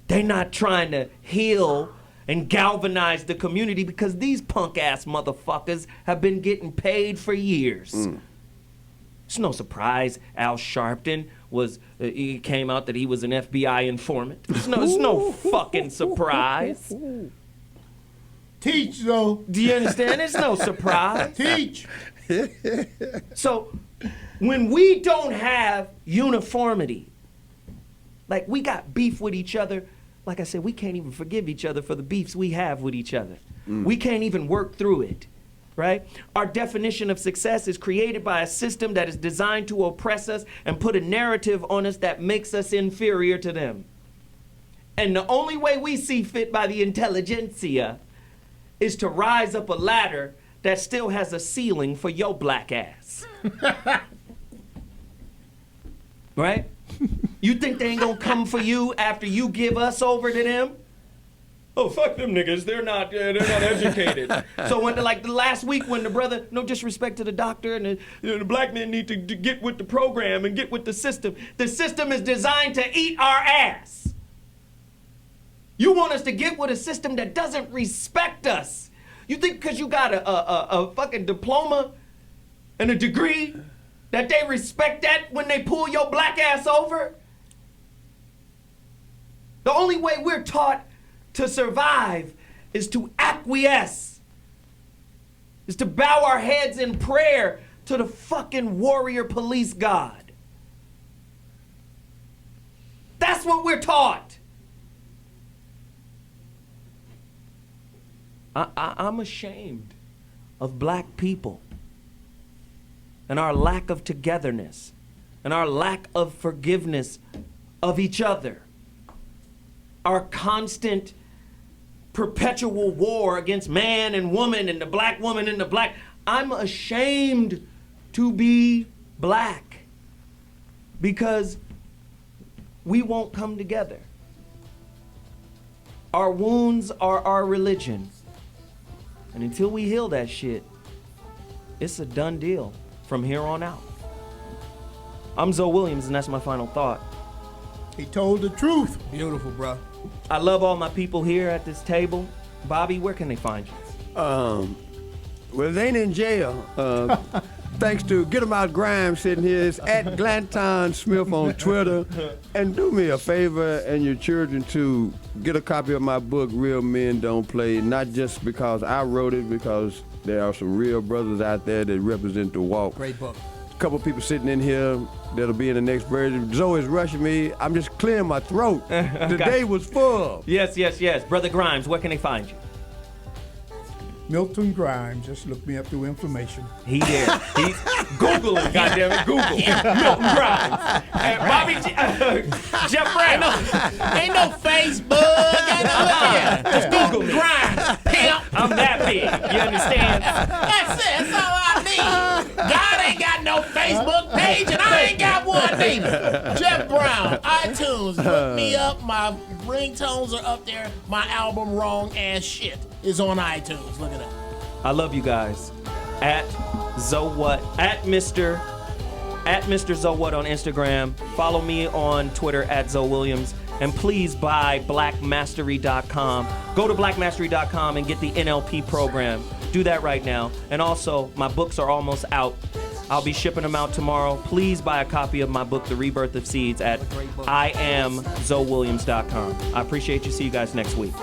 They're not trying to heal and galvanize the community because these punk ass motherfuckers have been getting paid for years. It's no surprise Al Sharpton was, it came out that he was an FBI informant. It's no fucking surprise. Teach, though. Do you understand? It's no surprise. Teach. So when we don't have uniformity, like we got beef with each other, like I said, we can't even forgive each other for the beefs we have with each other. We can't even work through it. Right? Our definition of success is created by a system that is designed to oppress us and put a narrative on us that makes us inferior to them. And the only way we see fit by the intelligentsia is to rise up a ladder that still has a ceiling for your black ass. Right? You think they ain't gonna come for you after you give us over to them? Oh, fuck them niggas, they're not educated. So when, like the last week when the brother, no disrespect to the doctor, and the black men need to get with the program and get with the system. The system is designed to eat our ass. You want us to get with a system that doesn't respect us. You think because you got a fucking diploma and a degree That they respect that when they pull your black ass over? The only way we're taught to survive is to acquiesce, is to bow our heads in prayer to the fucking warrior police god. That's what we're taught. I'm ashamed of black people and our lack of togetherness and our lack of forgiveness of each other. Our constant, perpetual war against man and woman and the black woman and the black. I'm ashamed to be black because we won't come together. Our wounds are our religion. And until we heal that shit, it's a done deal from here on out. I'm Zoe Williams, and that's my final thought. He told the truth. Beautiful, bro. I love all my people here at this table. Bobby, where can they find you? Well, they ain't in jail. Thanks to Get 'em Out Grimes sitting here. It's at Glanton Smith on Twitter. And do me a favor and your children to get a copy of my book, Real Men Don't Play, not just because I wrote it, because there are some real brothers out there that represent the walk. Great book. A couple people sitting in here that'll be in the next version. Zoe's rushing me. I'm just clearing my throat. The day was full. Yes. Brother Grimes, where can they find you? Milton Grimes. Just look me up through information. He there. He's Googling, goddammit, Google. Milton Grimes. And Bobby Geoff Brown. Ain't no Facebook. Ain't no look here. Just Google me. Grimes, pimp. I'm that big. You understand? That's it. That's all I need. God ain't got no Facebook page, and I ain't got one neither. Geoff Brown, iTunes. Look me up. My ringtones are up there. My album, Wrong Ass Shit, is on iTunes. Look at that. I love you guys. At Zowhat, at Mr. Zowhat on Instagram. Follow me on Twitter at Zoe Williams. And please buy blackmastery.com. Go to blackmastery.com and get the NLP program. Do that right now. And also, my books are almost out. I'll be shipping them out tomorrow. Please buy a copy of my book, The Rebirth of Seeds, at IamZoeWilliams.com. I appreciate you. See you guys next week.